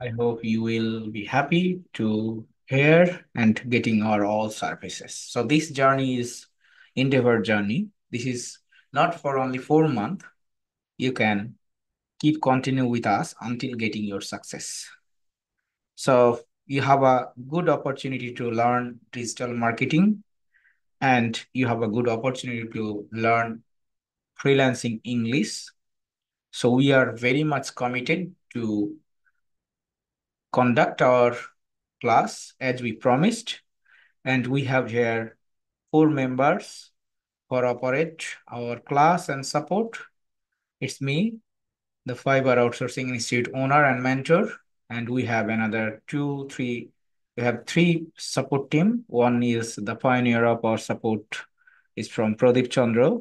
I hope you will be happy to hear and getting our all services. So this journey is endeavor journey. This is not for only 4 months. You can keep continue with us until getting your success. So you have a good opportunity to learn digital marketing and you have a good opportunity to learn freelancing English. So we are very much committed to conduct our class as we promised. And we have here four members for operate our class and support. It's me, the Fiber Outsourcing Institute owner and mentor. And we have another two, three, we have three support team. One is the pioneer of our support is from Pradeep Chandra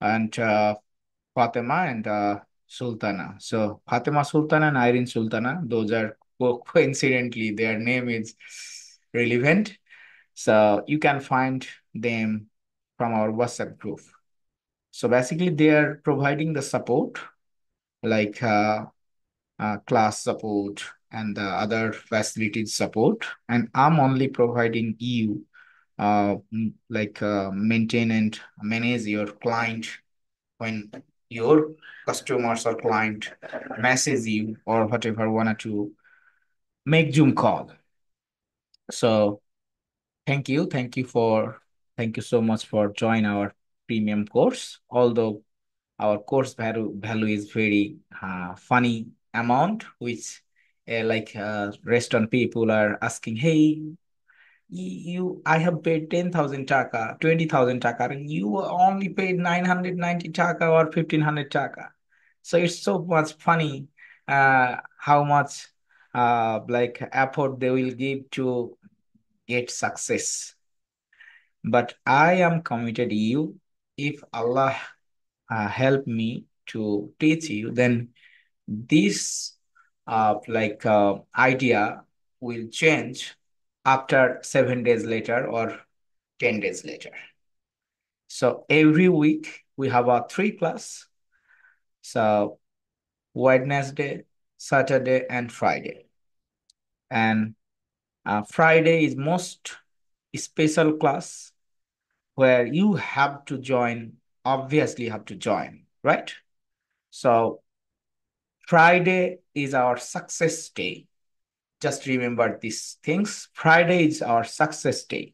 and Fatima and Sultana. So Fatima Sultana and Irene Sultana, those are coincidentally, their name is relevant. So you can find them from our WhatsApp group. So basically, they are providing the support like class support and the other facilities support. And I'm only providing you maintain and manage your client when your customers or client message you or whatever wanted to make Zoom call. So thank you so much for join our premium course. Although our course value is very funny amount, which restaurant people are asking, hey, you I have paid 10,000 taka, 20,000 taka, and you only paid 990 taka or 1,500 taka. So it's so much funny how much effort they will give to get success. But I am committed you. If Allah help me to teach you, then this idea will change after 7 days later or 10 days later. So every week we have a 3 class. So Wednesday, Saturday, and Friday. And Friday is most special class where you have to join, obviously have to join, right? So Friday is our success day. Just remember these things. Friday is our success day.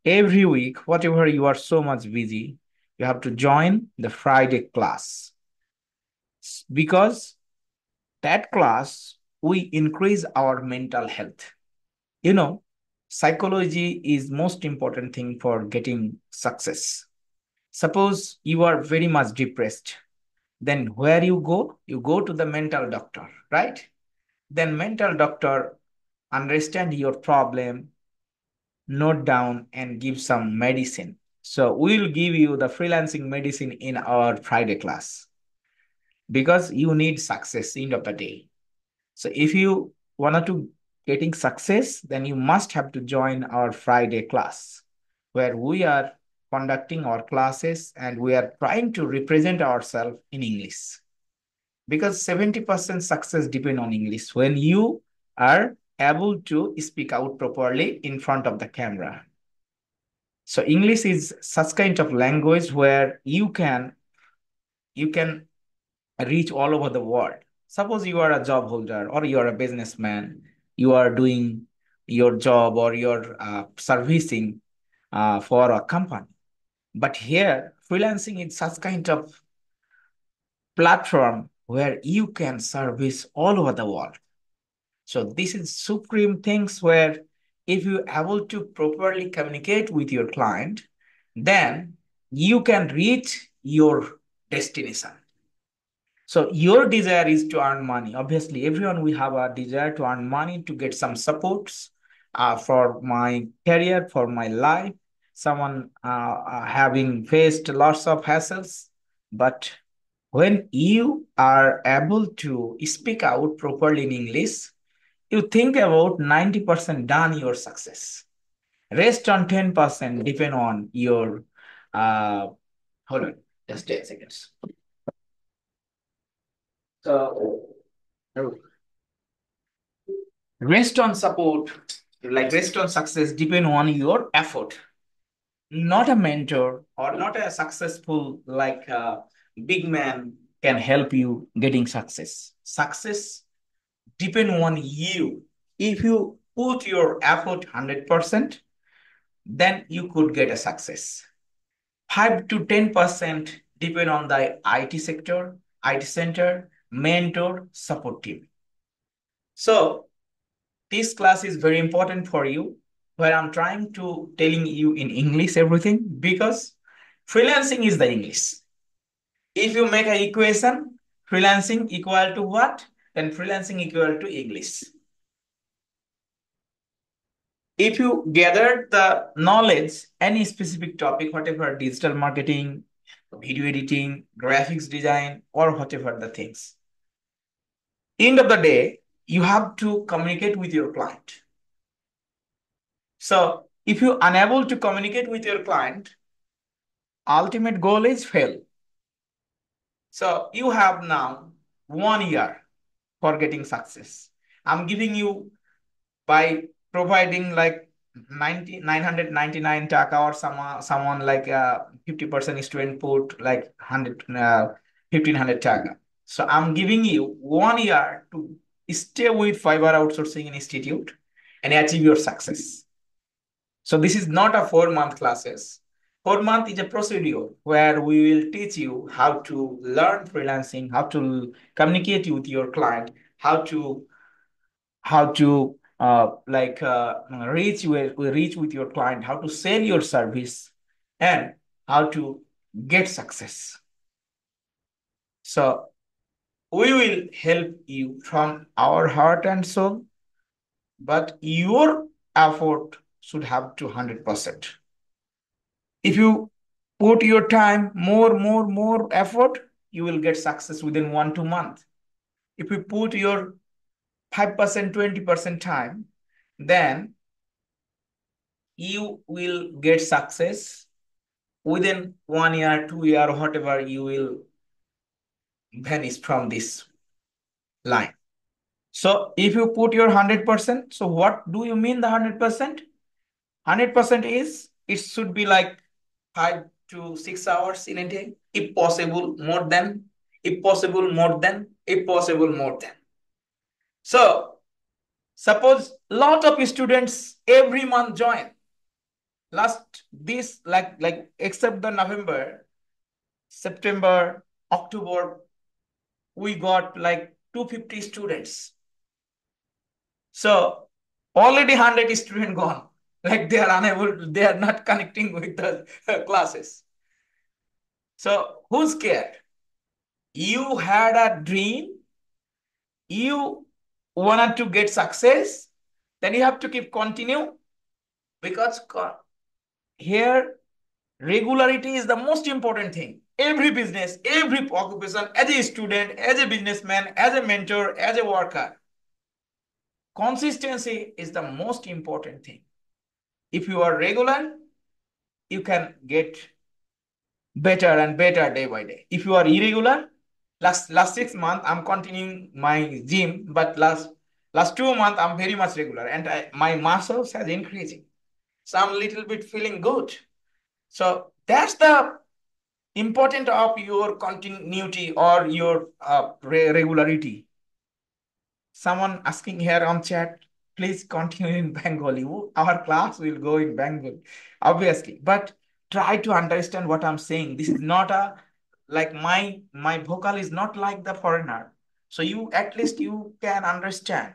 Every week, whatever you are so much busy, you have to join the Friday class because that class we increase our mental health. You know, psychology is most important thing for getting success. Suppose you are very much depressed, then where you go to the mental doctor, right? Then mental doctor understand your problem, note down and give some medicine. So we'll give you the freelancing medicine in our Friday class because you need success end of the day. So if you wanted to getting success, then you must have to join our Friday class where we are conducting our classes and we are trying to represent ourselves in English because 70% success depend on English when you are able to speak out properly in front of the camera. So English is such kind of language where you can reach all over the world. Suppose you are a job holder or you are a businessman, you are doing your job or your servicing for a company. But here, freelancing is such kind of platform where you can service all over the world. So this is supreme things where if you able to properly communicate with your client, then you can reach your destination. So your desire is to earn money. Obviously, everyone will have a desire to earn money to get some supports for my career, for my life. Someone having faced lots of hassles, but when you are able to speak out properly in English, you think about 90% done your success. Rest on 10% depend on your hold on, just 10 seconds. So Rest on support, like rest on success, depend on your effort. Not a mentor or not a successful like big man can help you getting success. Success depend on you. If you put your effort 100%, then you could get a success. 5 to 10% depend on the IT sector, IT center, mentor, support team. So this class is very important for you, where I'm trying to telling you in English everything, because freelancing is the English. If you make an equation, freelancing equal to what? Then freelancing equal to English. If you gather the knowledge, any specific topic, whatever digital marketing, video editing, graphics design, or whatever the things, end of the day, you have to communicate with your client. So if you're unable to communicate with your client, ultimate goal is fail. So you have now 1 year for getting success. I'm giving you by providing like 999 taka, or someone like 50% student put like 1500 taka. So I'm giving you 1 year to stay with Fiverr Outsourcing Institute and achieve your success. So this is not a 4 month classes. 4 month is a procedure where we will teach you how to learn freelancing, how to communicate with your client, how to reach with your client, how to sell your service, and how to get success. So we will help you from our heart and soul, but your effort should have to 100%. If you put your time more effort, you will get success within 1 2 months. If you put your 5% 20% time, then you will get success within 1 year 2 year, whatever, you will vanish from this line. So if you put your 100%, so what do you mean the 100%? 100% is it should be like 5 to 6 hours in a day, if possible more than, if possible more than, if possible more than. So suppose lot of students every month join. Last this like except the November, September, October, we got like 250 students. So already 100 students gone. Like they are unable, they are not connecting with the classes. So who's scared? You had a dream, you wanted to get success, then you have to keep continue, because here regularity is the most important thing. Every business, every occupation, as a student, as a businessman, as a mentor, as a worker, consistency is the most important thing. If you are regular, you can get better and better day by day. If you are irregular, last 6 months I'm continuing my gym, but last 2 months I'm very much regular, and my muscles has increasing. So I'm a little bit feeling good. So that's the important of your continuity or your regularity. Someone asking here on chat, please continue in Bengali. Our class will go in Bengali, obviously. But try to understand what I'm saying. This is not a like my vocal is not like the foreigner. So you at least you can understand.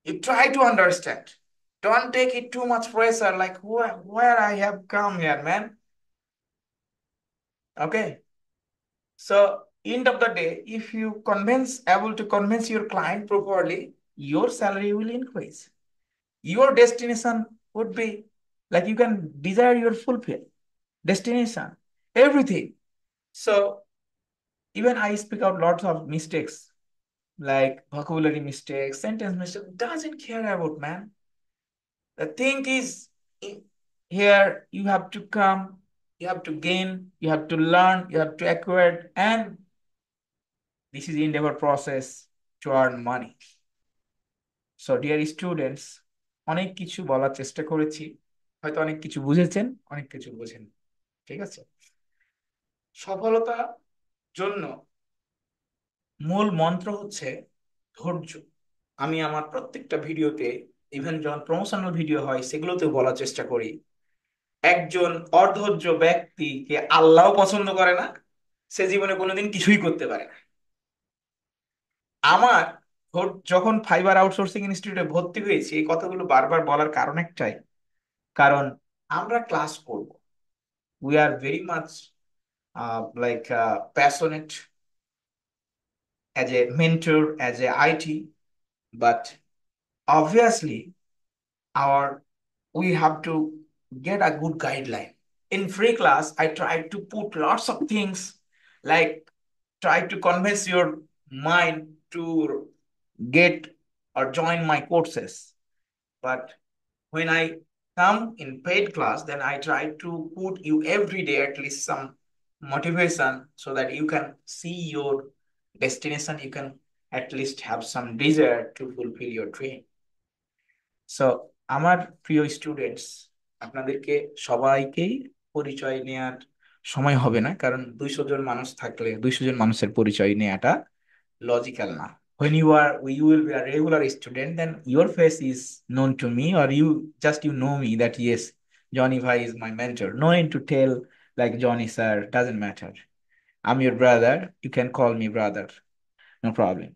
You try to understand. Don't take it too much pressure, like where I have come here, man. Okay. So end of the day, if you able to convince your client properly, your salary will increase. Your destination would be like you can desire your fulfill destination, everything. So even I speak out lots of mistakes, like vocabulary mistakes, sentence mistakes. Doesn't care about, man. The thing is, here you have to come, you have to gain, you have to learn, you have to acquire, and this is endeavor process to earn money. So dear students, অনেক কিছু বলার চেষ্টা করেছি, হয়তো অনেক কিছু বুঝেছেন, অনেক কিছু বুঝেন। ঠিক আছে। সফলতার জন্য মূল মন্ত্র হচ্ছে ধৈর্য। আমি আমার প্রত্যেকটা ভিডিওতে, ইভেন যখন প্রমোশনাল ভিডিও হয় সেগুলোতেও বলার চেষ্টা করি, একজন অধৈর্য ব্যক্তিকে আল্লাহও পছন্দ করে না, সে জীবনে কোনোদিন কিছুই করতে পারে না। আমার যখন ফাইবার আউটসোর্সিং ইনস্টিটিউটে ভর্তি হয়েছি, এই কথাগুলো বারবার বলার কারণ একটাই, কারণ আমরা ক্লাস করব, we are very much like passionate as a mentor, as a IT, but obviously our we have to get a good guideline. In free class, I try to put lots of things like try to convince your mind to get or join my courses. But when I come in paid class, then I try to put you every day at least some motivation so that you can see your destination, you can at least have some desire to fulfill your dream. So আমার প্রিয় students, আপনাদেরকে সবাইকেই পরিচয় নেওয়ার সময় হবে না, কারণ 200 জন মানুষ থাকলে 200 জন মানুষের পরিচয় নেওয়াটা লজিক্যাল না। When you will be a regular student, then your face is known to me, or you know me that yes, Johnny Bhai is my mentor. No need to tell like Johnny sir, doesn't matter. I'm your brother. You can call me brother. No problem.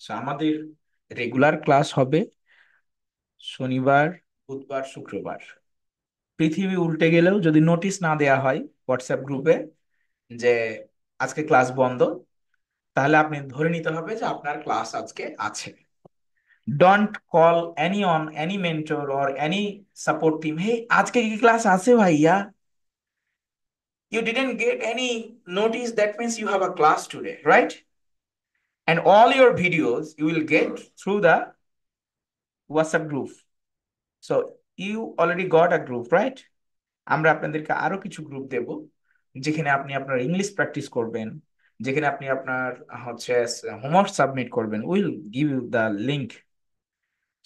So আমাদের regular class হবে শনিবার, বুধবার, শুক্রবার। পৃথিবী উল্টে গেলেও যদি notice না দেয়া হয় হোয়াটসঅ্যাপ গ্রুপে যে আজকে ক্লাস বন্ধ, তাহলে আপনি ধরে নিতে হবে যে আপনার ক্লাস আজকে আছে। Don't call anyone any mentor or any support team, hey আজকে কি ক্লাস আছে ভাইয়া? You didn't get any notice, that means you have a class today, right? And all your videos you will get through the WhatsApp group. So you already got a group, right? আমরা আপনাদেরকে আরো কিছু group দেব, যেখানে আপনি আপনার English practice করবেন, যেখানে আপনি আপনার হচ্ছে হোমওয়ার্ক সাবমিট করবেন। Will give you the link.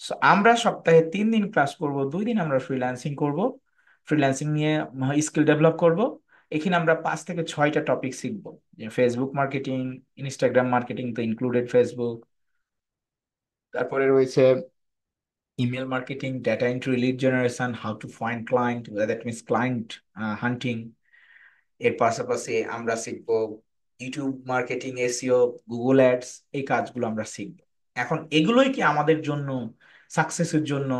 So আমরা সপ্তাহে 3 দিন ক্লাস করব, 2 দিন আমরা ফ্রিল্যান্সিং করব, ফ্রিল্যান্সিং নিয়ে স্কিল ডেভেলপ করব। এখানে আমরা 5 থেকে 6টা টপিক শিখবো, যে ফেসবুক মার্কেটিং, ইনস্টাগ্রাম মার্কেটিং তো ইনক্লুডেড ফেসবুক, তারপরে রয়েছে email marketing, data entry, lead generation, how to find client, that means client হান্টিং। এর পাশাপাশি আমরা শিখবো YouTube marketing, SEO, Google ads, এই কাজগুলো আমরা শিখবো। এখন এগুলোই কি আমাদের জন্য সাকসেসের জন্য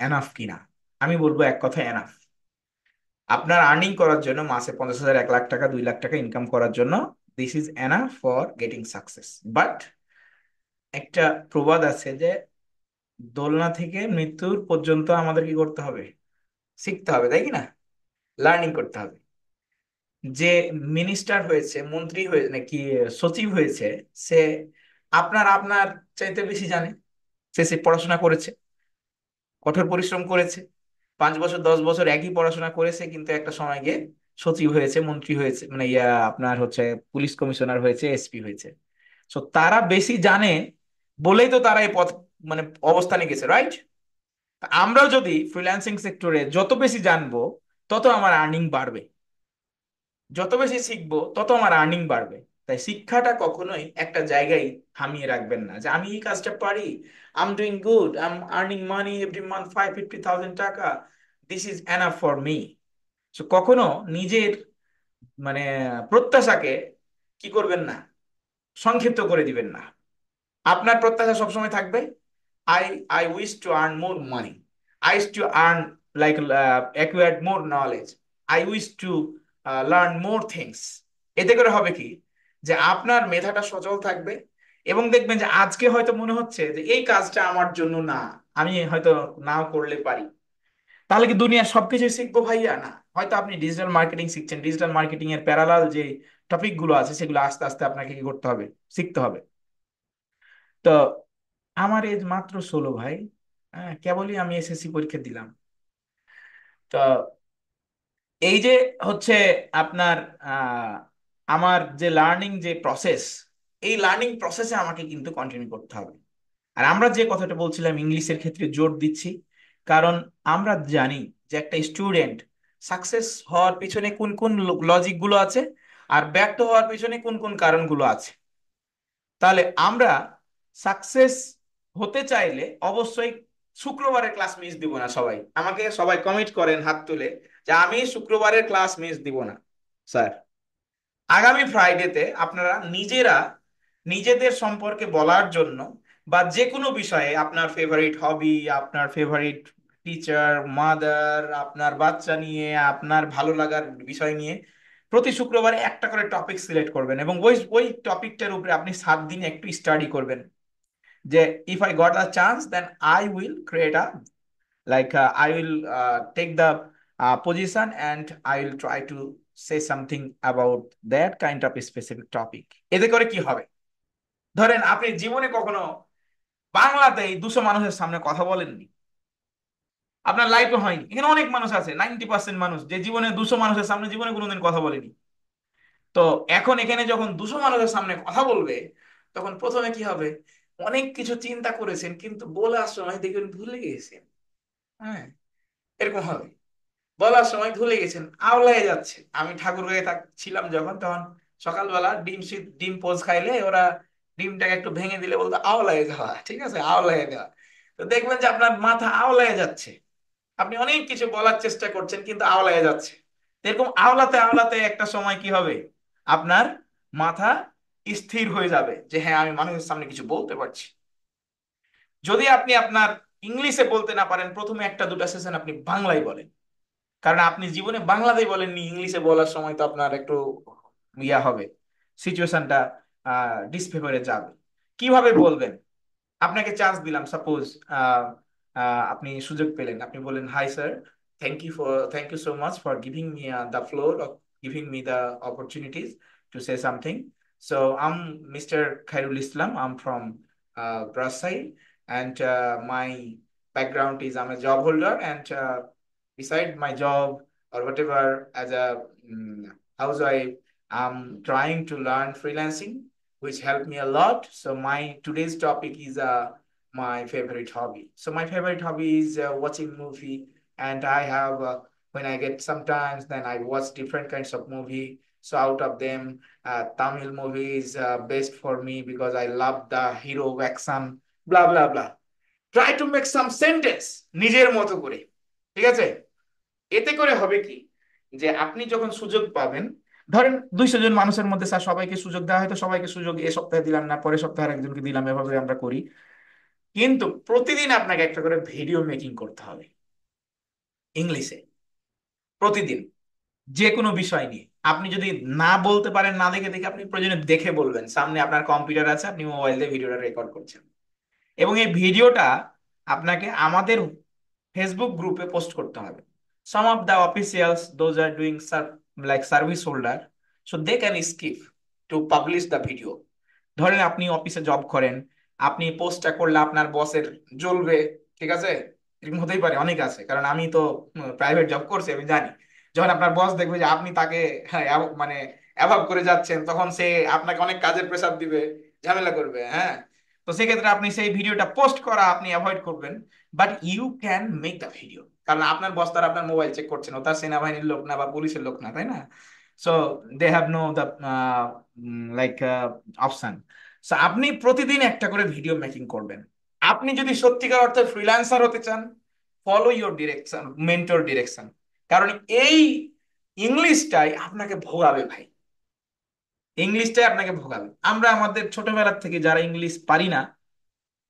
এনাফ কিনা? আমি বলবো এক কথায় এনাফ। আপনার আর্নিং করার জন্য, মাসে 50,000, 1 লাখ টাকা, 2 লাখ টাকা ইনকাম করার জন্য this is enough for getting success. But একটা প্রবাদ আছে যে দোলনা থেকে মৃত্যুর পর্যন্ত আমাদের কি করতে হবে? শিখতে হবে, তাই কি না? লার্নিং করতে হবে। যে মিনিস্টার হয়েছে, মন্ত্রী হয়ে নাকি সচিব হয়েছে, সে আপনার আপনার চাইতে বেশি জানে। সে পড়াশোনা করেছে, কঠোর পরিশ্রম করেছে, 5 বছর 10 বছর একই পড়াশোনা করেছে, কিন্তু একটা সময় গিয়ে সচিব হয়েছে, মন্ত্রী হয়েছে, মানে আপনার হচ্ছে পুলিশ কমিশনার হয়েছে, এসপি হয়েছে। তো তারা বেশি জানে বলেই তো তারা এই পথ, মানে অবস্থানে গেছে, রাইট? আমরাও যদি ফ্রিল্যান্সিং সেক্টরে যত বেশি জানবো, তত আমার আর্নিং বাড়বে। যত বেশি শিখবো তত আমার আর্নিং বাড়বে। তাই শিক্ষাটা কখনোই একটা জায়গায় থামিয়ে রাখবেন না, যে আমি এই কাজটা পারি, I am doing good, I am earning money every month 50,000 টাকা, this is enough for me. So কখনো নিজের মানে প্রত্যাশাকে কি করবেন না, সংক্ষিপ্ত করে দিবেন না। আপনার প্রত্যাশা সবসময় থাকবে, I I wish to earn more money, I wish to earn like acquired more knowledge, I wish to learn more things. এতে করে হবে কি, যে আপনার মেধাটা সচল থাকবে, এবং দেখবেন যে আজকে হয়তো মনে হচ্ছে যে এই কাজটা আমার জন্য না, আমি হয়তো নাও করলে পারি। তাহলে কি দুনিয়ার সবকিছু শিখবো ভাইয়া? না, হয়তো আপনি ডিজিটাল মার্কেটিং শিখছেন, ডিজিটাল মার্কেটিং এর প্যারালাল যে টপিক গুলো আছে সেগুলো আস্তে আস্তে আপনাকে কি করতে হবে, শিখতে হবে। তো আমার এজ মাত্র 16 ভাই। হ্যাঁ, কেবলই আমি এসএসসি পরীক্ষা দিলাম। তো এই যে হচ্ছে আপনার আহ, আমার যে লার্নিং যে প্রসেস, এই লার্নিং প্রসেসে আমাকে কিন্তু কন্টিনিউ করতে হবে। আর আমরা যে কথাটা বলছিলাম ইংলিশের ক্ষেত্রে জোর দিচ্ছি, কারণ আমরা জানি যে একটা স্টুডেন্ট সাকসেস হওয়ার পিছনে কোন কোন লজিক গুলো আছে, আর ব্যর্থ হওয়ার পিছনে কোন কোন কারণগুলো আছে। তাহলে আমরা সাকসেস হতে চাইলে অবশ্যই শুক্রবারের ক্লাস মিস দিব না। সবাই আমাকে সবাই কমিট করেন হাত তুলে যে আমি শুক্রবারের ক্লাস মিস দিব না। স্যার, আগামী ফ্রাইডেতে আপনারা নিজেরা নিজেদের সম্পর্কে বলার জন্য, বা যে কোনো বিষয়ে আপনার ফেভারিট হবি, আপনার ফেভারিট টিচার, মাদার, আপনার বাচ্চা নিয়ে, আপনার ভালো লাগার বিষয় নিয়ে প্রতি শুক্রবারে একটা করে টপিক সিলেক্ট করবেন, এবং ওই ওই টপিকটার উপরে আপনি 7 দিন একটু স্টাডি করবেন। যে if I got a chance then I will create a, I will take the position and I will try to say something about that kind of a specific topic. এতে করে কি হবে? ধরেন আপনি জীবনে কখনো বাংলাতেই 200 মানুষের সামনে কথা বলেননি, আপনার লাইফে হয়নি। এখানে অনেক মানুষ আছে, 90% মানুষ যে জীবনে 200 মানুষের সামনে জীবনে কোনোদিন কথা বলেনি। তো এখন এখানে যখন 200 মানুষের সামনে কথা বলবে, তখন প্রথমে কি হবে? অনেক কিছু চিন্তা করেছেন কিন্তু বলার সময় দেখবেন ভুলে গেছেন। হ্যাঁ, এরকম হবে। বলার সময় ভুলে গেছেন, আওলায় যাচ্ছে। আমি ঠাকুরগাঁয়ে ছিলাম যখন, তখন সকালবেলা ডিম পোচ খাইলে ওরা ডিমটাকে একটু ভেঙে দিলে বলতো আওলায় যাওয়া, ঠিক আছে, আওলায় দেওয়া। তো দেখবেন যে আপনার মাথা আওলায় যাচ্ছে, আপনি অনেক কিছু বলার চেষ্টা করছেন কিন্তু আওলায় যাচ্ছে। এরকম আওলাতে আওলাতে একটা সময় কি হবে? আপনার মাথা স্থির হয়ে যাবে যে হ্যাঁ, আমি মানুষের সামনে কিছু বলতে পারছি। যদি আপনি আপনার ইংলিশে বলতে না পারেন, প্রথমে একটা দুটা সেশন আপনি বাংলায় বলেন। কারণ আপনি জীবনে বাংলাতেই বলেননি, ইংলিশে বলার সময় তো আপনার একটু ইয়া হবে, সিচুয়েশনটা ডিসফেভারে যাবে। কিভাবে বলবেন? আপনাকে চান্স দিলাম, সাপোজ আপনি সুযোগ পেলেন, আপনি বলেন, hi sir, thank you so much for giving me the floor, of giving me the opportunities to say something. So I'm mister Khairul Islam, I'm from Brasai, and my background is I'm a job holder, and beside my job or whatever, as a housewife, I'm trying to learn freelancing, which helped me a lot. So my today's topic is my favorite hobby. So my favorite hobby is watching movie, and I have when I get sometimes, then I watch different kinds of movie. So out of them, Tamil movie is best for me because I love the hero action, blah blah blah. Try to make some sentence নিজের মতো করে, ঠিক আছে? এতে করে হবে কি, যে আপনি যখন সুযোগ পাবেন, ধরেন 200 জন মানুষের মধ্যে স্যার সবাইকে সুযোগ দেওয়া, হয়তো সবাইকে সুযোগ এ সপ্তাহে দিলাম না, পরের সপ্তাহে একজনকে দিলাম, এভাবে আমরা করি। কিন্তু প্রতিদিন আপনাকে একটা করে ভিডিও মেকিং করতে হবে ইংলিশে, প্রতিদিন, যে কোনো বিষয় নিয়ে। আপনি যদি না বলতে পারেন, না দেখে দেখে, আপনি প্রয়োজনে দেখে বলবেন, সামনে আপনার কম্পিউটার আছে, আপনি মোবাইল দিয়ে ভিডিওটা রেকর্ড করছেন, এবং এই ভিডিওটা আপনাকে আমাদের ফেসবুক গ্রুপে পোস্ট করতে হবে। Some of the officials, those are doing like service holder, so they can skip to publish the video. ধরেন আপনি অফিসে জব করেন, আপনি পোস্টটা করলে আপনার বসের জ্বলবে, ঠিক আছে? এরকম হতেই পারে, অনেক আছে, কারণ আমি তো প্রাইভেট জব করছি, আমি জানি। যখন আপনার বস দেখবে যে আপনি তাকে হ্যাঁ মানে অ্যাভয়েড করে যাচ্ছেন, তখন সে আপনাকে অনেক কাজের প্রেসার দিবে, ঝামেলা করবে। হ্যাঁ, তো সেক্ষেত্রে আপনি সেই ভিডিওটা পোস্ট করা আপনি অ্যাভয়েড করবেন। But you can make the video, কারণ আপনার বস তার আপনার মোবাইল চেক করছেন, ও তার সেনাবাহিনীর লোক না বা পুলিশের লোক না, তাই না? So they have no the like option. So আপনি প্রতিদিন একটা করে ভিডিও মেকিং করবেন। আপনি যদি সত্যিকার অর্থে ফ্রিল্যান্সার হতে চান, follow your direction, mentor direction. কারণ এই ইংলিশটাই আপনাকে ভোগাবে ভাই, ইংলিশটাই আপনাকে ভোগাবে। আমরা আমাদের ছোটবেলা থেকে যারা ইংলিশ পারি না,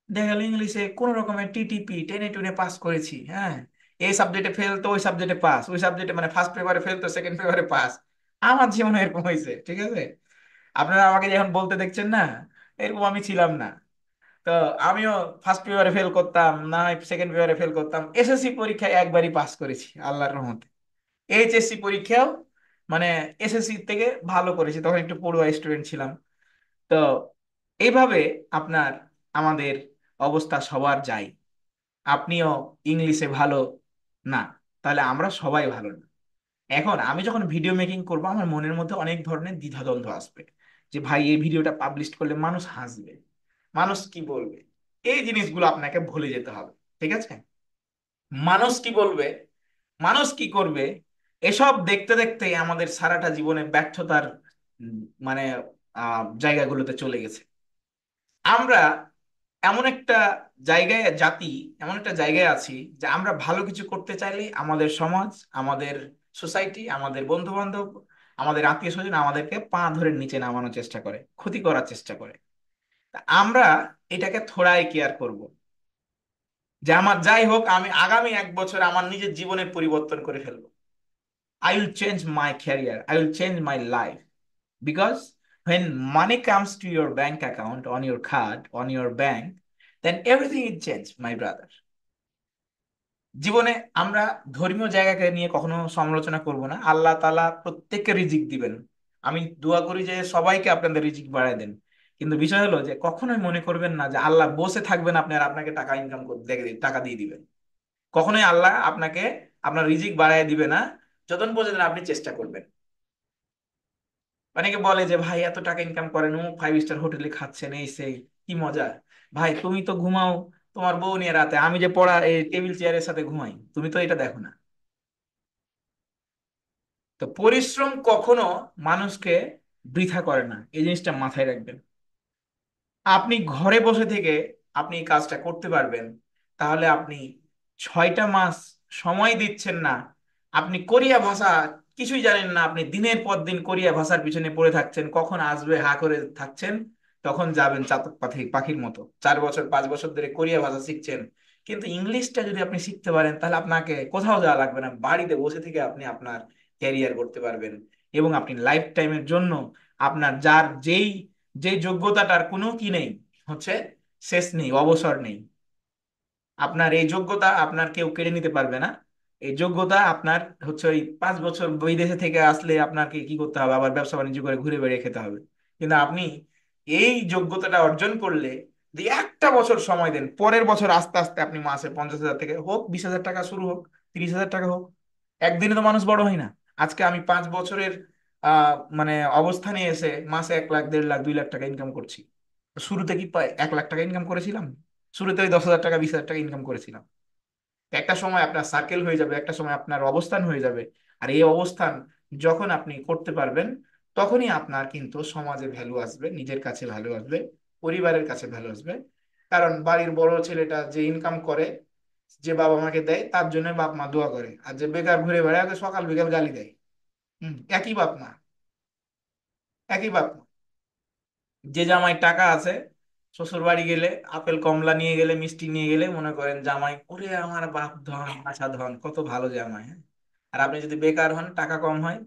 দেখা গেল ইংলিশে কোন রকমের টিটিপি টেনে টুনে পাস করেছি। হ্যাঁ, এই সাবজেক্টে ফেল তো ওই সাবজেক্টে পাস, ওই সাবজেক্টে মানে ফার্স্ট পেপারে ফেল তো সেকেন্ড পেপারে পাস। আমার জীবনে এরকম হয়েছে, ঠিক আছে? আপনারা আমাকে যখন বলতে দেখছেন না, এরকম আমি ছিলাম না। তো আমিও ফার্স্ট পেপারে ফেল করতাম, না সেকেন্ড পেপারে ফেল করতাম। এসএসসি পরীক্ষায় একবারই পাস করেছি আল্লাহর রহমতে। এইচএসসি পরীক্ষাও মানে এসএসসি থেকে ভালো করেছি, তখন একটু পড়ুয়া স্টুডেন্ট ছিলাম। তো এইভাবে আপনার আমাদের অবস্থা সবার যায়। আপনিও ইংলিশে ভালো না, তাহলে আমরা সবাই ভালো না। এখন আমি যখন ভিডিও মেকিং করব, আমার মনের মধ্যে অনেক ধরনের দ্বিধাদ্বন্দ্ব আসবে, যে ভাই এই ভিডিওটা পাবলিশ করলে মানুষ হাসবে, মানুষ কি বলবে, এই জিনিসগুলো আপনাকে ভুলে যেতে হবে। ঠিক আছে? মানুষ কি বলবে, মানুষ কি করবে, এসব দেখতে দেখতে আমাদের সারাটা জীবনে ব্যর্থতার উম, মানে জায়গাগুলোতে চলে গেছে। আমরা এমন একটা জায়গায় জাতি, এমন একটা জায়গায় আছি যে আমরা ভালো কিছু করতে চাইলে আমাদের সমাজ, আমাদের সোসাইটি, আমাদের বন্ধু বান্ধব, আমাদের আত্মীয় স্বজন আমাদেরকে পা ধরে নিচে নামানোর চেষ্টা করে, ক্ষতি করার চেষ্টা করে। তা আমরা এটাকে থোড়াই কেয়ার করব, যে আমার যাই হোক, আমি আগামী 1 বছর আমার নিজের জীবনের পরিবর্তন করে ফেলবো। I will change my career. I will change my life. Because when money comes to your bank account, on your card, on your bank, then everything will change, my brother. জীবনে আমরা ধর্মীয় জায়গাকে নিয়ে কখনো সমালোচনা করব না। আল্লাহ তাআলা প্রত্যেককে রিজিক দিবেন। আমি দোয়া করি যে সবাইকে আপনাদের রিজিক বাড়ায় দেন। কিন্তু বিষয় হলো যে কখনোই মনে করবেন না যে আল্লাহ বসে থাকবেন আপনার, আপনাকে টাকা ইনকাম করতে টাকা দিয়ে দিবেন। কখনোই আল্লাহ আপনাকে আপনার রিজিক বাড়ায় দিবে না যতক্ষণ পর্যন্ত না আপনি চেষ্টা করবেন। অনেকে বলে যে ভাই এত টাকা ইনকাম করেন, ও 5 স্টার হোটেলে খাচ্ছেন, এই সেই, কি মজা। ভাই তুমি তো ঘুমাও তোমার বউ নিয়ে রাতে, আমি যে পড়া এই টেবিল চেয়ারের সাথে ঘুমাই, তুমি তো এটা দেখো না। তো পরিশ্রম কখনো মানুষকে বৃথা করে না, এই জিনিসটা মাথায় রাখবেন। আপনি ঘরে বসে থেকে আপনি এই কাজটা করতে পারবেন, তাহলে আপনি 6টা মাস সময় দিচ্ছেন না, আপনি কোরিয়া ভাষা কিছুই জানেন না, আপনি দিনের পর দিন কোরিয়া ভাষার পিছনে পড়ে থাকছেন, কখন আসবে হা করে থাকছেন, তখন যাবেন চাতক পাখির পাখির মতো। 4 বছর 5 বছর ধরে কোরিয়া ভাষা শিখছেন, কিন্তু ইংলিশটা যদি আপনি শিখতে পারেন তাহলে আপনাকে কোথাও যাওয়া লাগবে না, বাড়িতে বসে থেকে আপনি আপনার ক্যারিয়ার করতে পারবেন। এবং আপনি লাইফ টাইমের জন্য আপনার যার যেই যে যোগ্যতাটার কোনো কি নেই, হচ্ছে শেষ নেই, অবসর নেই। আপনার এই যোগ্যতা আপনার কেউ কেড়ে নিতে পারবে না। এই যোগ্যতা আপনার হচ্ছে ওই 5 বছর বিদেশে থেকে আসলে আপনাকে কি করতে হবে, আবার ব্যবসা বাণিজ্য করে ঘুরে বেড়িয়ে খেতে হবে। কিন্তু আপনি এই যোগ্যতাটা অর্জন করলে, দিয়ে একটা বছর সময় দেন, পরের বছর আস্তে আস্তে আপনি মাসে 50,000 থেকে হোক, 20,000 টাকা শুরু হোক, 30,000 টাকা হোক। একদিনে তো মানুষ বড় হয় না। আজকে আমি 5 বছরের মানে অবস্থানে এসে মাসে 1 লাখ 1.5 লাখ 2 লাখ টাকা ইনকাম করছি। শুরুতে কি 1 লাখ টাকা ইনকাম করেছিলাম? শুরুতে ওই 10,000 টাকা 20,000 টাকা ইনকাম করেছিলাম। একটা সময় আপনার সার্কেল হয়ে যাবে, একটা সময় আপনার অবস্থান হয়ে যাবে। আর এই অবস্থান যখন আপনি করতে পারবেন, তখনই আপনার কিন্তু সমাজে ভ্যালু আসবে, নিজের কাছে ভ্যালু আসবে, পরিবারের কাছে ভ্যালু আসবে। কারণ বাড়ির বড় ছেলেটা যে ইনকাম করে, যে বাবা মাকে দেয়, তার জন্য বাপ মা দোয়া করে। আর যে বেকার ঘুরে বেড়ায় ওকে সকাল বিকাল গালি দেয়। একই বাপ মা, একই বাপ মা। যে জামাই টাকা আছে, শ্বশুর বাড়ি গেলে আপেল কমলা নিয়ে গেলে, মিষ্টি নিয়ে গেলে মনে করেন জামাই, ওরে আমার বাপ ধন আশা ধন, কত ভালো জামাই, হ্যাঁ। আর আপনি যদি বেকার হন, টাকা কম হয়,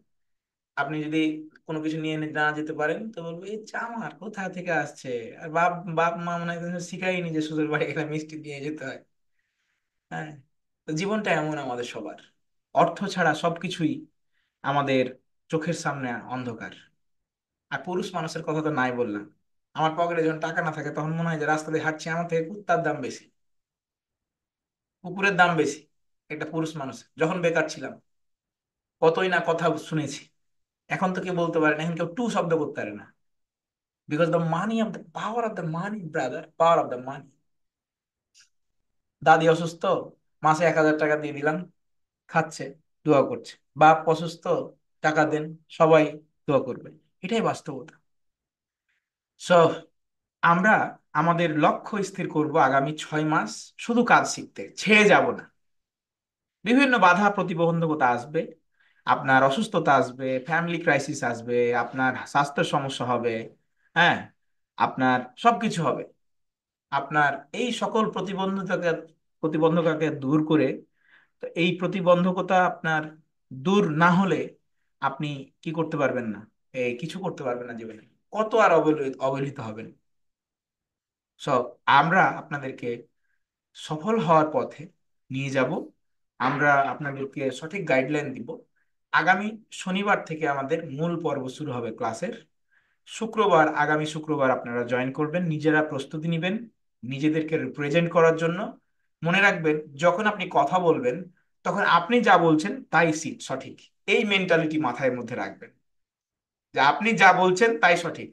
আপনি যদি কোনো কিছু নিয়ে না যেতে পারেন, তো বলবো এই জামার কোথা থেকে আসছে। আর বাপ বাপ মা মনে হয় কোনো শিখাইনি যে শ্বশুর বাড়ি গেলে মিষ্টি দিয়ে যেতে হয়। হ্যাঁ। তো জীবনটা এমন আমাদের সবার, অর্থ ছাড়া সবকিছুই আমাদের চোখের সামনে অন্ধকার। আর পুরুষ মানুষের কথা তো নাই বললাম। আমার পকেটে যখন টাকা না থাকে তখন মনে হয় যে রাস্তা দিয়ে হাঁটছি, আমার থেকে কুত্তার দাম বেশি, কুকুরের দাম বেশি একটা পুরুষ মানুষ। যখন বেকার ছিলাম কতই না কথা শুনেছি। এখন তো কেউ বলতে পারে না, এখন কেউ টু শব্দ করতে পারে না। Because the money of the power of the money, brother, power of the money. দাদি অসুস্থ, মাসে 1,000 টাকা দিয়ে দিলাম, খাচ্ছে, দোয়া করছে। বাপ অসুস্থ, টাকা দেন, সবাই দোয়া করবে। এটাই বাস্তবতা। সো আমরা আমাদের লক্ষ্য স্থির করব আগামী 6 মাস, শুধু কাজ শিখতে, ছেড়ে যাব না। বিভিন্ন বাধা প্রতিবন্ধকতা আসবে, আপনার অসুস্থতা আসবে, ফ্যামিলি ক্রাইসিস আসবে, আপনার স্বাস্থ্যের সমস্যা হবে, হ্যাঁ, আপনার সবকিছু হবে। আপনার এই সকল প্রতিবন্ধকতাকে দূর করে, তো এই প্রতিবন্ধকতা আপনার দূর না হলে আপনি কি করতে পারবেন না, এই কিছু করতে পারবেন না জীবনে। কত আর অবহেলিত অবহেলিত হবেন। সব আমরা আপনাদেরকে সফল হওয়ার পথে নিয়ে যাব। আমরা আপনাদেরকে সঠিক গাইডলাইন দিব। আগামী শনিবার থেকে আমাদের মূল পর্ব শুরু হবে ক্লাসের। আগামী শুক্রবার আপনারা জয়েন করবেন, নিজেরা প্রস্তুতি নেবেন নিজেদেরকে রিপ্রেজেন্ট করার জন্য। মনে রাখবেন, যখন আপনি কথা বলবেন তখন আপনি যা বলছেন তাই সঠিক। এই মেন্টালিটি মাথায় মধ্যে রাখবেন যে আপনি যা বলছেন তাই সঠিক।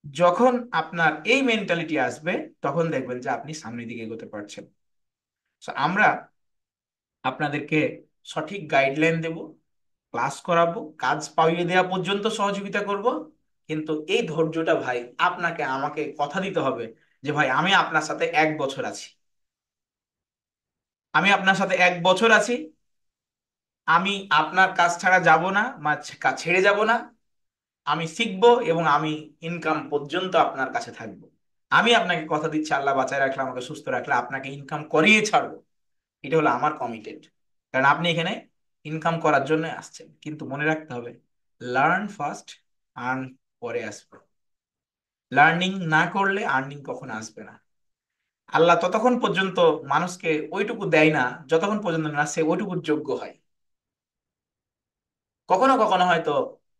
যখন আপনার এই মেন্টালিটি আসবে, তখন দেখবেন যে আপনি সামনের দিকে এগোতে পারছেন। So, আমরা আপনাদেরকে সঠিক গাইডলাইন দেব, ক্লাস করাবো, কাজ পাইয়ে দেওয়া পর্যন্ত সহযোগিতা করব। কিন্তু এই ধৈর্যটা ভাই আপনাকে আমাকে কথা দিতে হবে যে ভাই আমি আপনার সাথে 1 বছর আছি, আমি আপনার সাথে 1 বছর আছি, আমি আপনার কাজ ছাড়া যাব না, কাজ ছেড়ে যাব না, আমি শিখবো এবং আমি ইনকাম পর্যন্ত আপনার কাছে থাকবো। আমি আপনাকে কথা দিচ্ছি, আল্লাহ বাঁচায় রাখলে, আমাকে সুস্থ রাখলে আপনাকে ইনকাম করিয়ে ছাড়বো। এটা হলো আমার কমিটেড। কারণ আপনি এখানে ইনকাম করার জন্য আসছেন, কিন্তু মনে রাখতে হবে, লার্ন ফার্স্ট, আর্ন পরে আসবে। লার্নিং না করলে আর্নিং কখনো আসবে না। আল্লাহ ততক্ষণ পর্যন্ত মানুষকে ওইটুকু দেয় না যতক্ষণ পর্যন্ত না সে ওইটুকুর যোগ্য হয়। কখনো কখনো হয়তো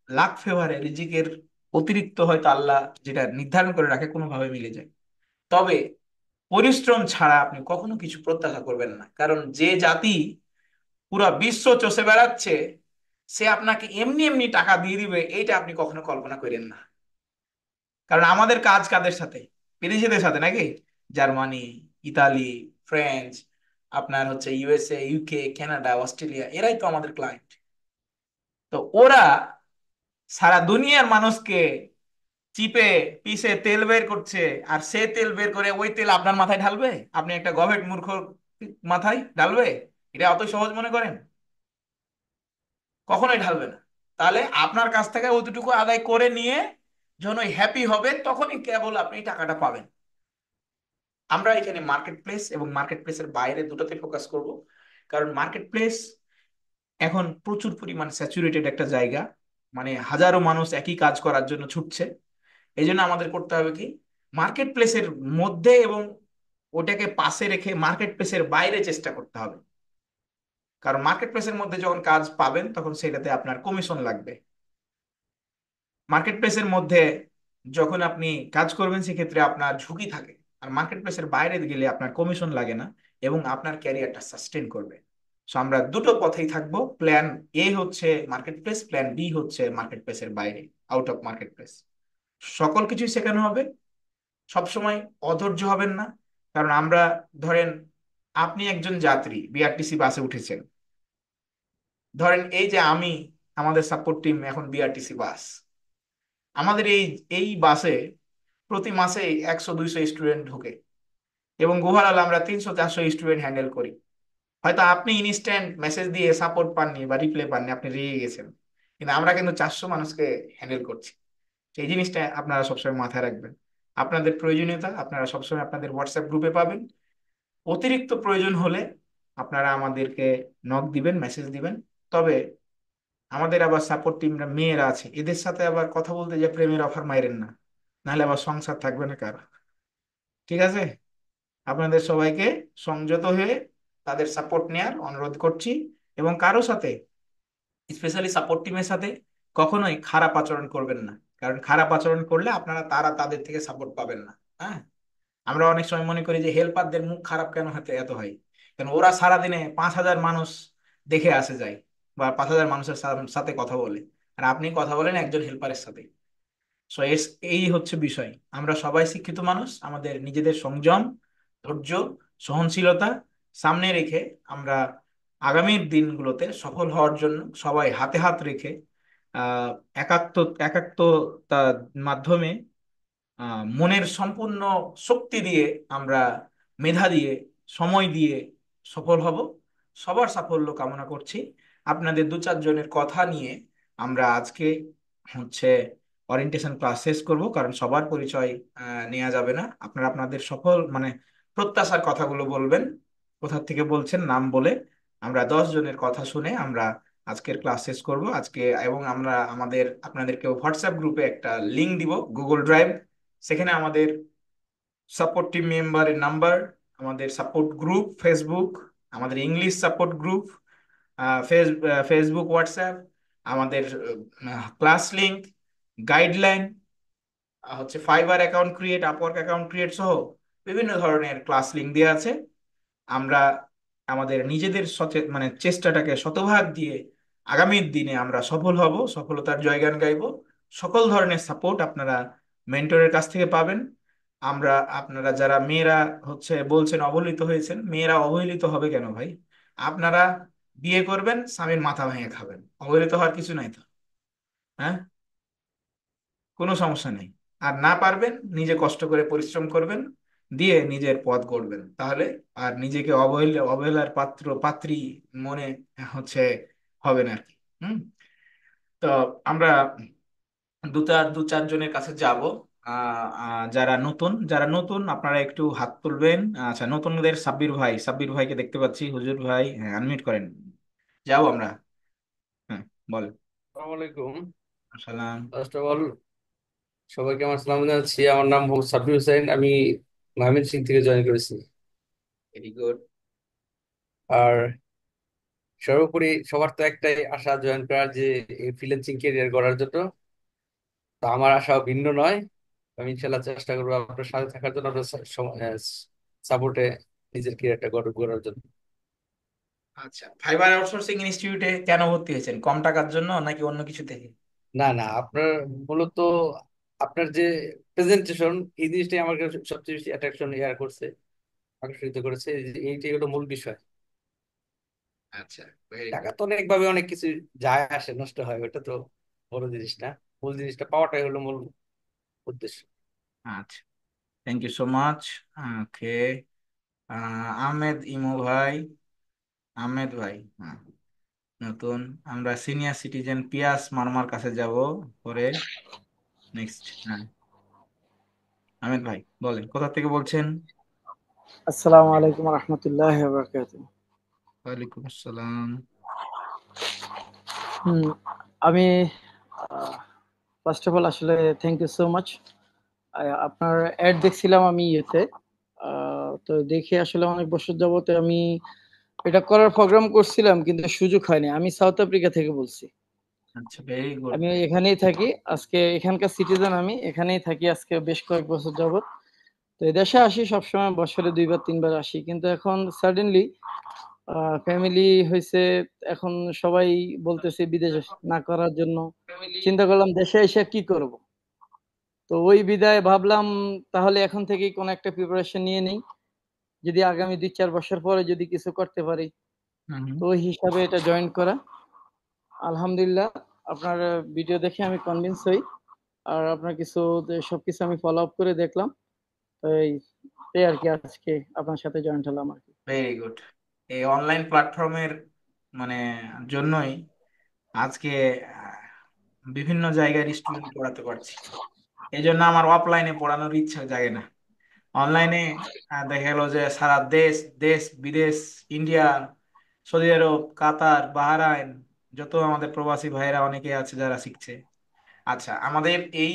লাক ফেভারে রিজিকের অতিরিক্ত হয়তো আল্লাহ যেটা নির্ধারণ করে রাখে কোনোভাবে মিলে যায়। তবে পরিশ্রম ছাড়া আপনি কখনো কিছু প্রত্যাশা করবেন না, কারণ যে জাতি পুরো বিশ্ব চষে বেড়াচ্ছে সে আপনাকে এমনি এমনি টাকা দিয়ে দিবে, এইটা আপনি কখনো কল্পনা করেন না। কারণ আমাদের কাজ কাদের সাথে? বিদেশিদের সাথে নাকি? জার্মানি, ইতালি, ফ্রান্স, আপনার হচ্ছে ইউএসএ, ইউকে, কানাডা, অস্ট্রেলিয়া, এরাই তো আমাদের ক্লায়েন্ট। তো ওরা সারা দুনিয়ার মানুষকে চিপে পিষে তেল বের করছে, আর সে তেল বের করে ওই তেল আপনার মাথায় ঢালবে? আপনি একটা গবেট মূর্খ মাথায় ঢালবে? এটা অত সহজ মনে করেন? কখনোই ঢালবে না। তাহলে আপনার কাছ থেকে ওইটুকু আদায় করে নিয়ে যখন ওই হ্যাপি হবে তখনই কেবল আপনি টাকাটা পাবেন। আমরা এখানে মার্কেট প্লেস এবং মার্কেট প্লেসের বাইরে দুটোতে ফোকাস করব। কারণ মার্কেট প্লেস এখন প্রচুর পরিমাণ স্যাচুরেটেড একটা জায়গা, মানে হাজারো মানুষ একই কাজ করার জন্য ছুটছে। এই জন্য আমাদের করতে হবে কি, মার্কেট প্লেসের মধ্যে এবং ওটাকে পাশে রেখে মার্কেট প্লেসের বাইরে চেষ্টা করতে হবে। কারণ মার্কেট প্লেসের মধ্যে যখন কাজ পাবেন তখন সেটাতে আপনার কমিশন লাগবে। মার্কেট প্লেসের মধ্যে যখন আপনি কাজ করবেন সেক্ষেত্রে আপনার ঝুঁকি থাকে। আর মার্কেট প্লেসের বাইরে গেলে আপনার কমিশন লাগে না এবং আপনার ক্যারিয়ারটা সাস্টেন করবে। সো আমরা দুটো পথেই থাকবো, প্ল্যান এ হচ্ছে মার্কেট প্লেস, প্ল্যান বি হচ্ছে মার্কেট প্লেসের বাইরে, আউট অফ মার্কেট প্লেস। সকল কিছুই শেখানো হবে, সবসময় অধৈর্য হবেন না। কারণ আমরা, ধরেন আপনি একজন যাত্রী বিআরটিসি বাসে উঠেছেন, ধরেন এই যে আমি, আমাদের সাপোর্ট টিম এখন বিআরটিসি বাস, আমাদের এই এই বাসে প্রতি মাসে 100-200 স্টুডেন্ট ঢুকে এবং ওভারঅল আমরা 300-400 স্টুডেন্ট হ্যান্ডেল করি। হয়তো আপনি ইনস্ট্যান্ট মেসেজ দিয়ে সাপোর্ট পাননি বা রিপ্লাই পাননি, আপনি রেগে গেছেন, কিন্তু আমরা কিন্তু 400 মানুষকে হ্যান্ডেল করছি। তো এই জিনিসটা আপনারা সবসময় মাথায় রাখবেন। আপনাদের প্রয়োজনীয়তা আপনারা সবসময় আপনাদের হোয়াটসঅ্যাপ গ্রুপে পাবেন। অতিরিক্ত প্রয়োজন হলে আপনারা আমাদেরকে নক দিবেন, মেসেজ দিবেন। তবে আমাদের আবার সাপোর্ট টিমরা মেয়েরা আছে, এদের সাথে আবার কথা বলতে যে প্রেমের অফার মাইরেন না, নাহলে আবার সংসার থাকবে না কার। ঠিক আছে? আপনাদের সবাইকে সংযত হয়ে তাদের সাপোর্ট নেওয়ার অনুরোধ করছি। এবং কারো সাথে, স্পেশালি সাপোর্ট টিমের সাথে কখনোই খারাপ আচরণ করবেন না। কারণ খারাপ আচরণ করলে আপনারা তারা তাদের থেকে সাপোর্ট পাবেন না। হ্যাঁ, আমরা অনেক সময় মনে করি যে হেল্পারদের মুখ খারাপ কেন হতে এত হয়, কারণ ওরা সারাদিনে 5,000 মানুষ দেখে আসে যায় বা 5,000 মানুষের সাথে কথা বলে, আর আপনি কথা বলেন একজন হেল্পারের সাথে। সো এই হচ্ছে বিষয়। আমরা সবাই শিক্ষিত মানুষ, আমাদের নিজেদের সংযম, ধৈর্য, সহনশীলতা সামনে রেখে আমরা আগামীর দিনগুলোতে সফল হওয়ার জন্য সবাই হাতে হাত রেখে আহ একাত্ম একাত্মতার মাধ্যমে মনের সম্পূর্ণ শক্তি দিয়ে আমরা, মেধা দিয়ে, সময় দিয়ে সফল হব। সবার সাফল্য কামনা করছি। আপনাদের 2-4 জনের কথা নিয়ে আমরা আজকে হচ্ছে ওরিয়েন্টেশন ক্লাস শেষ করব, কারণ সবার পরিচয় নেওয়া যাবে না। আপনারা আপনাদের সফল মানে প্রত্যাশার কথাগুলো বলবেন, কোথা থেকে বলছেন নাম বলে। আমরা 10 জনের কথা শুনে আমরা আজকের ক্লাস শেষ করব আজকে। এবং আমরা আপনাদেরকে হোয়াটসঅ্যাপ গ্রুপে একটা লিংক দিব, গুগল ড্রাইভ। সেখানে আমাদের সাপোর্ট টিম মেম্বারের নাম্বার, আমাদের সাপোর্ট গ্রুপ ফেসবুক, আমাদের English support group Facebook, WhatsApp, আমাদের ক্লাস লিংক, গাইডলাইন, হচ্ছে fibre account create, Upwork account create সহ বিভিন্ন ধরনের ক্লাস লিংক দেওয়া আছে। আমরা আমাদের নিজেদের মানে চেষ্টাটাকে শতভাগ দিয়ে আগামীর দিনে আমরা সফল হব, সফলতার জয়গান গাইব। সকল ধরনের সাপোর্ট আপনারা মেন্টরের কাছ থেকে পাবেন। আমরা, আপনারা যারা মেয়েরা বলছেন অবহেলিত হয়েছেন, মেয়েরা অবহেলিত হবে কেন ভাই? আপনারা বিয়ে করবেন, স্বামীর মাথা ভেঙে খাবেন, অবহেলিত হওয়ার কিছু নাই তো। হ্যাঁ, কোনো সমস্যা নেই। আর না পারবেন, নিজে কষ্ট করে পরিশ্রম করবেন, দিয়ে নিজের পথ গড়বেন, তাহলে আর নিজেকে অবহেলার পাত্রী মনে হচ্ছে হবে না আর কি। হুম। তো আমরা দু চারজনের কাছে যাব। যারা নতুন আপনারা একটু হাত তুলবেন। আচ্ছা, নতুনদের সাব্বির ভাইকে দেখতে পাচ্ছি, হুজুর ভাই, হ্যাঁ আনমিউট করেন। যাও আমরা। হ্যাঁ, বল। আসসালামু আলাইকুম। সালাম। ফার্স্ট অফ অল সবাইকে আমার সালাম জানাচ্ছি। আমার নাম মোহাম্মদ সাব্বির হোসেন। আমি ময়মনসিংহ থেকে জয়েন করেছি। Very good. আর সর্বোপরি সবার তো একটাই আশা জয়েন করার, যে এই ফ্রিল্যান্সিং ক্যারিয়ার গড়ার জন্য। তো আমার আশাও ভিন্ন নয়। আমি ইনশাল্লাহ চেষ্টা করবো আপনার সাথে থাকার জন্য, আপনার সাপোর্টে নিজের ক্যারিয়ারটা গড়ার জন্য। আচ্ছা, ফাইবার আউটসোর্সিং ইনস্টিটিউটে কেন ভর্তি হয়েছেন? কম টাকার জন্য নাকি অন্য কিছু থেকে? না না, আপনার মূলত আপনার যে প্রেজেন্টেশন, এই জিনিসটাই আমার কাছে সবচেয়ে বেশি অ্যাট্রাকশন করছে, আকর্ষিত করেছে। এইটাই হলো মূল বিষয়। আচ্ছা, ভেরি টাকা গুড। তো অনেকভাবে অনেক কিছু যায় আসে, নষ্ট হয়, ওটা তো বড় জিনিস না। মূল জিনিসটা পাওয়াটাই হলো মূল উদ্দেশ্য। আচ্ছা, thank you so much. Okay. Ahmed Imo ভাই, আহমেদ ভাই, হ্যাঁ নতুন। আমরা সিনিয়র সিটিজেন পিয়াস মার্মার কাছে যাব পরে। নেক্সট, হ্যাঁ আহমেদ ভাই বলেন, কোথা থেকে বলছেন? আসসালামু আলাইকুম রহমতুল্লাহ বরকাত। ওয়ালাইকুম আসসালাম। হুম, আমি ফার্স্ট অফ অল আসলে থ্যাংক ইউ সো মাচ। আপনার অ্যাড দেখছিলাম আমি ইয়েতে, তো দেখে আসলে অনেক বছর যাবতে আমি এটা করার প্রোগ্রাম করছিলাম, কিন্তু সুযোগ হয়নি। আমি সাউথ আফ্রিকা থেকে বলছি। আচ্ছা, ভেরি গুড। আমি এখানেই থাকি আজকে, এখানকার সিটিজেন, আমি এখানেই থাকি আজকে বেশ কয়েক বছর যাবত। তো এদেশে আসি সবসময়, বছরে ২ বার ৩ বার আসি, কিন্তু এখন সাডেনলি ফ্যামিলি হয়েছে। এখন সবাই বলতেছে বিদেশ না করার জন্য। চিন্তা করলাম দেশে এসে কি করব। তো ওই বিদায় ভাবলাম তাহলে এখন থেকেই কোন একটা প্রিপারেশন নিয়ে নেই, যদি আগামী ২-৪ বছর পরে যদি কিছু করতে পারি। হুম। তো ওই হিসাবে এটা জয়েন করা। আলহামদুলিল্লাহ, আপনার ভিডিও দেখে আমি কনভিন্স হই। আর আপনার সবকিছু আমি ফলো আপ করে দেখলাম। তো এই আর কি, আজকে আপনার সাথে জয়েন্ট হলাম আর কি। Very good. এই অনলাইন প্ল্যাটফর্মের মানে জন্যই আজকে বিভিন্ন জায়গার স্টুডেন্ট পড়াতে পারছি। এই জন্য আমার অফলাইনে পড়ানোর ইচ্ছা জাগে না। অনলাইনে দেখা গেল যে সারা দেশ, দেশ বিদেশ, ইন্ডিয়া, সৌদি আরব, কাতার, বাহরাইন, যত আমাদের প্রবাসী ভাইয়েরা অনেকে আছে যারা শিখছে। আচ্ছা, আমাদের এই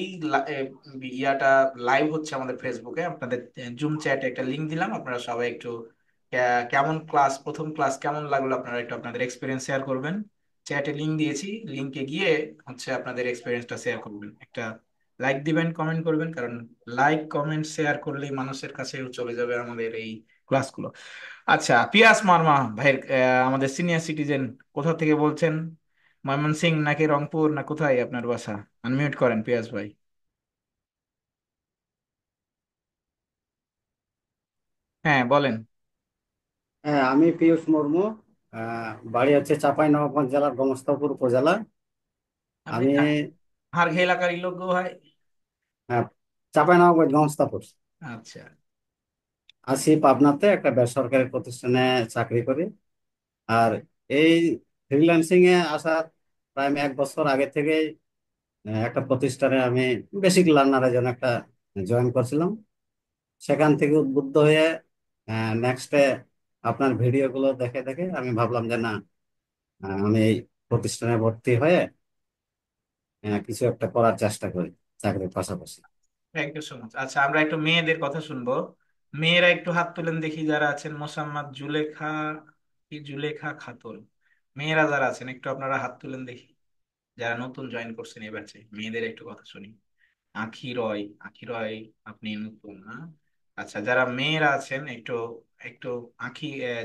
ইয়াটা লাইভ হচ্ছে আমাদের ফেসবুকে। আপনাদের জুম চ্যাটে একটা লিংক দিলাম, আপনারা সবাই একটু কেমন ক্লাস, প্রথম ক্লাস কেমন লাগলো আপনারা একটু আপনাদের এক্সপিরিয়েন্স শেয়ার করবেন। চ্যাটে লিংক দিয়েছি, লিংকে গিয়ে আপনাদের এক্সপিরিয়েন্সটা শেয়ার করবেন। একটা লাইক দিবেন, কমেন্ট করবেন, কারণ লাইক কমেন্ট শেয়ার করলেই মানুষের কাছেও চলে যাবে আমাদের এই ক্লাসগুলো। আচ্ছা, পিয়াস মার্মা ভাইয়ের আমাদের সিনিয়র সিটিজেন, কোথা থেকে বলছেন? ময়মনসিংহ নাকি রংপুর, না কোথায় আপনার বাসা? আনমিউট করেন পিয়াস ভাই। হ্যাঁ বলেন। হ্যাঁ, আমি পীয়ূষ মুর্মু। বাড়ি হচ্ছে চাঁপাইনবাবগঞ্জ জেলার গোমস্তাপুর উপজেলা। আপনি আমি হারঘে এলাকারই লোক গো ভাই? আহ, চাঁপাইনবাবগঞ্জ গোমস্তাপুর আচ্ছা। আছি। পাবনাতে একটা বেসরকারি প্রতিষ্ঠানে চাকরি করি। আর এই ফ্রিল্যান্সিং এ আসার প্রায় আমি 1 বছর আগে থেকে একটা প্রতিষ্ঠানে আমি বেসিক লার্নারের জন্য একটা জয়েন করছিলাম। সেখান থেকে উদ্বুদ্ধ হয়ে নেক্সটে আপনার ভিডিওগুলো দেখে দেখে আমি ভাবলাম যে না, আমি এই প্রতিষ্ঠানে ভর্তি হয়ে কিছু একটা করার চেষ্টা করি চাকরির পাশাপাশি। Thank you so much. আচ্ছা, আমরা একটু মেয়েদের কথা শুনবো। মেয়েরা একটু হাত তুলেন দেখি, যারা আছেন। মোসাম্মদ জুলেখা, কি জুলেখা খাতুন। মেয়েরা যারা আছেন একটু আপনারা হাত তুলেন দেখি, যারা নতুন জয়েন করছেন এই ব্যাচে। মেয়েদের একটু কথা শুনি। আখি রয়, আখি রয়, আপনি নতুন না? আচ্ছা, যারা মেয়েরা আছেন একটু, একটু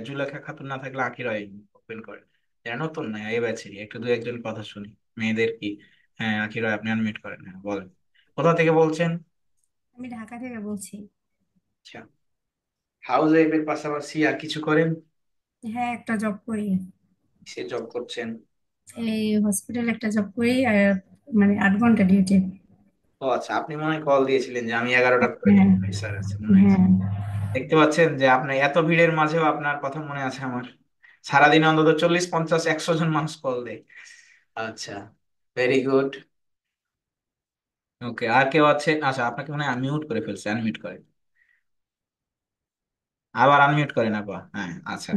জুলেখা খাতুন না থাকলে আখি রয় ওপেন করেন। যারা নতুন না এই ব্যাচে, একটু দু একজন কথা শুনি মেয়েদের কি। হ্যাঁ আখি রয়, আপনি আনমিউট করেন, হ্যাঁ বলেন। কোথা থেকে বলছেন? আমি ঢাকা থেকে বলছি। আচ্ছা, হাউস ওয়াইফের পাশাপাশি আর কিছু করেন? হ্যাঁ, একটা জব করি। সে জব করছেন? এই হসপিটালে একটা জব করি, আর মানে 8 ঘন্টা ডিউটি। ও আচ্ছা, আপনি মনে হয় কল দিয়েছিলেন যে আমি 11টার পরে হ্যাঁ, স্যার আছে, মনে আছে। হ্যাঁ। দেখতে পাচ্ছেন যে আপনার এত ভিড়ের মাঝেও আপনার কথা মনে আছে আমার। সারাদিনে অন্তত 40 50 100 জন মানুষ কল দেয়। আচ্ছা, ভেরি গুড। ওকে, আর কেউ আছে? আচ্ছা, আপনাকে মনে হয় মিউট করে ফেলছে, আনমিউট করেন। আবার আনমিউট করেন আপা, হ্যাঁ আচ্ছা।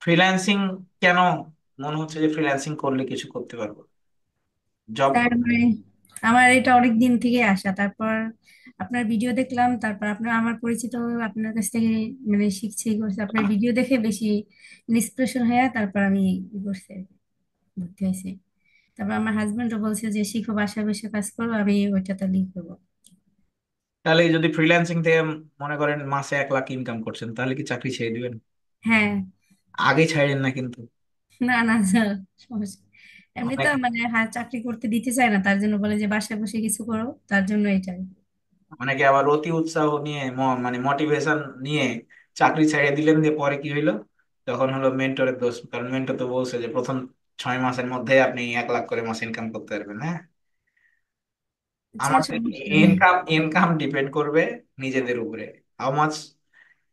ফ্রিল্যান্সিং কেন মনে হচ্ছে যে ফ্রিল্যান্সিং করলে কিছু করতে পারবো? জব। স্যার মানে আমার এটা অনেক দিন থেকে আসা, তারপর আপনার ভিডিও দেখলাম, তারপর আপনার আমার পরিচিত আপনার কাছ থেকে মানে শিখছি, ই করছি আপনার ভিডিও দেখে বেশি ইন্সপিরেশন হয়ে তারপর আমি ই করছি, ভর্তি হয়েছি। তারপর আমার হাজবেন্ডও বলছে যে শিখো, বাসায় বসে কাজ করো, আমি ওইটাতে লিঙ্ক করবো। তাহলে যদি ফ্রিল্যান্সিং থেকে মনে করেন মাসে 1 লাখ ইনকাম করছেন, তাহলে কি চাকরি ছেড়ে দিবেন? হ্যাঁ। আগে ছাড়েন না কিন্তু। না, না স্যার, সমস্যা এমনি তো অনেক, মানে হ্যাঁ, চাকরি করতে দিতে চায় না, তার জন্য বলে যে বাসায় বসে কিছু করো, তার জন্য এটাই। অনেকে আবার অতি উৎসাহ নিয়ে মানে মোটিভেশন নিয়ে চাকরি ছেড়ে দিলেন, দিয়ে পরে কি হইলো? তখন হলো মেন্টরের দোষ, কারণ মেন্টর তো বলছে যে প্রথম 6 মাসের মধ্যে আপনি 1 লাখ করে মাসে ইনকাম করতে পারবেন। হ্যাঁ, আচ্ছা, আমাদের সমস্যা নেই। ইনকাম ইনকাম ডিপেন্ড করবে নিজেদের উপরে, how much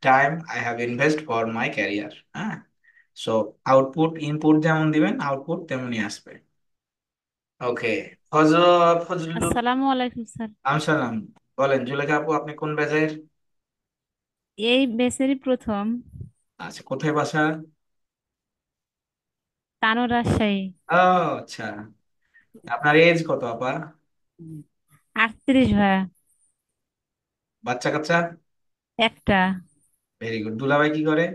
time I have invest for my career. হ্যাঁ, সো আউটপুট, ইনপুট যেমন দিবেন আউটপুট তেমনই আসবে। ওকে, ফজলুল আসসালামু আলাইকুম স্যার। আমসালাম। বলেন জুলেখা আপু, আপনি কোন ব্যাচের? এই বেসেরই প্রথম। আচ্ছা, কোথায় বাসা? তানোর, রাজশাহী। ও আচ্ছা, আপনার এজ কত আপা? 38 ভাইয়া। বাচ্চা কাচ্চা? একটা। Very good. দুলাভাই কি করে?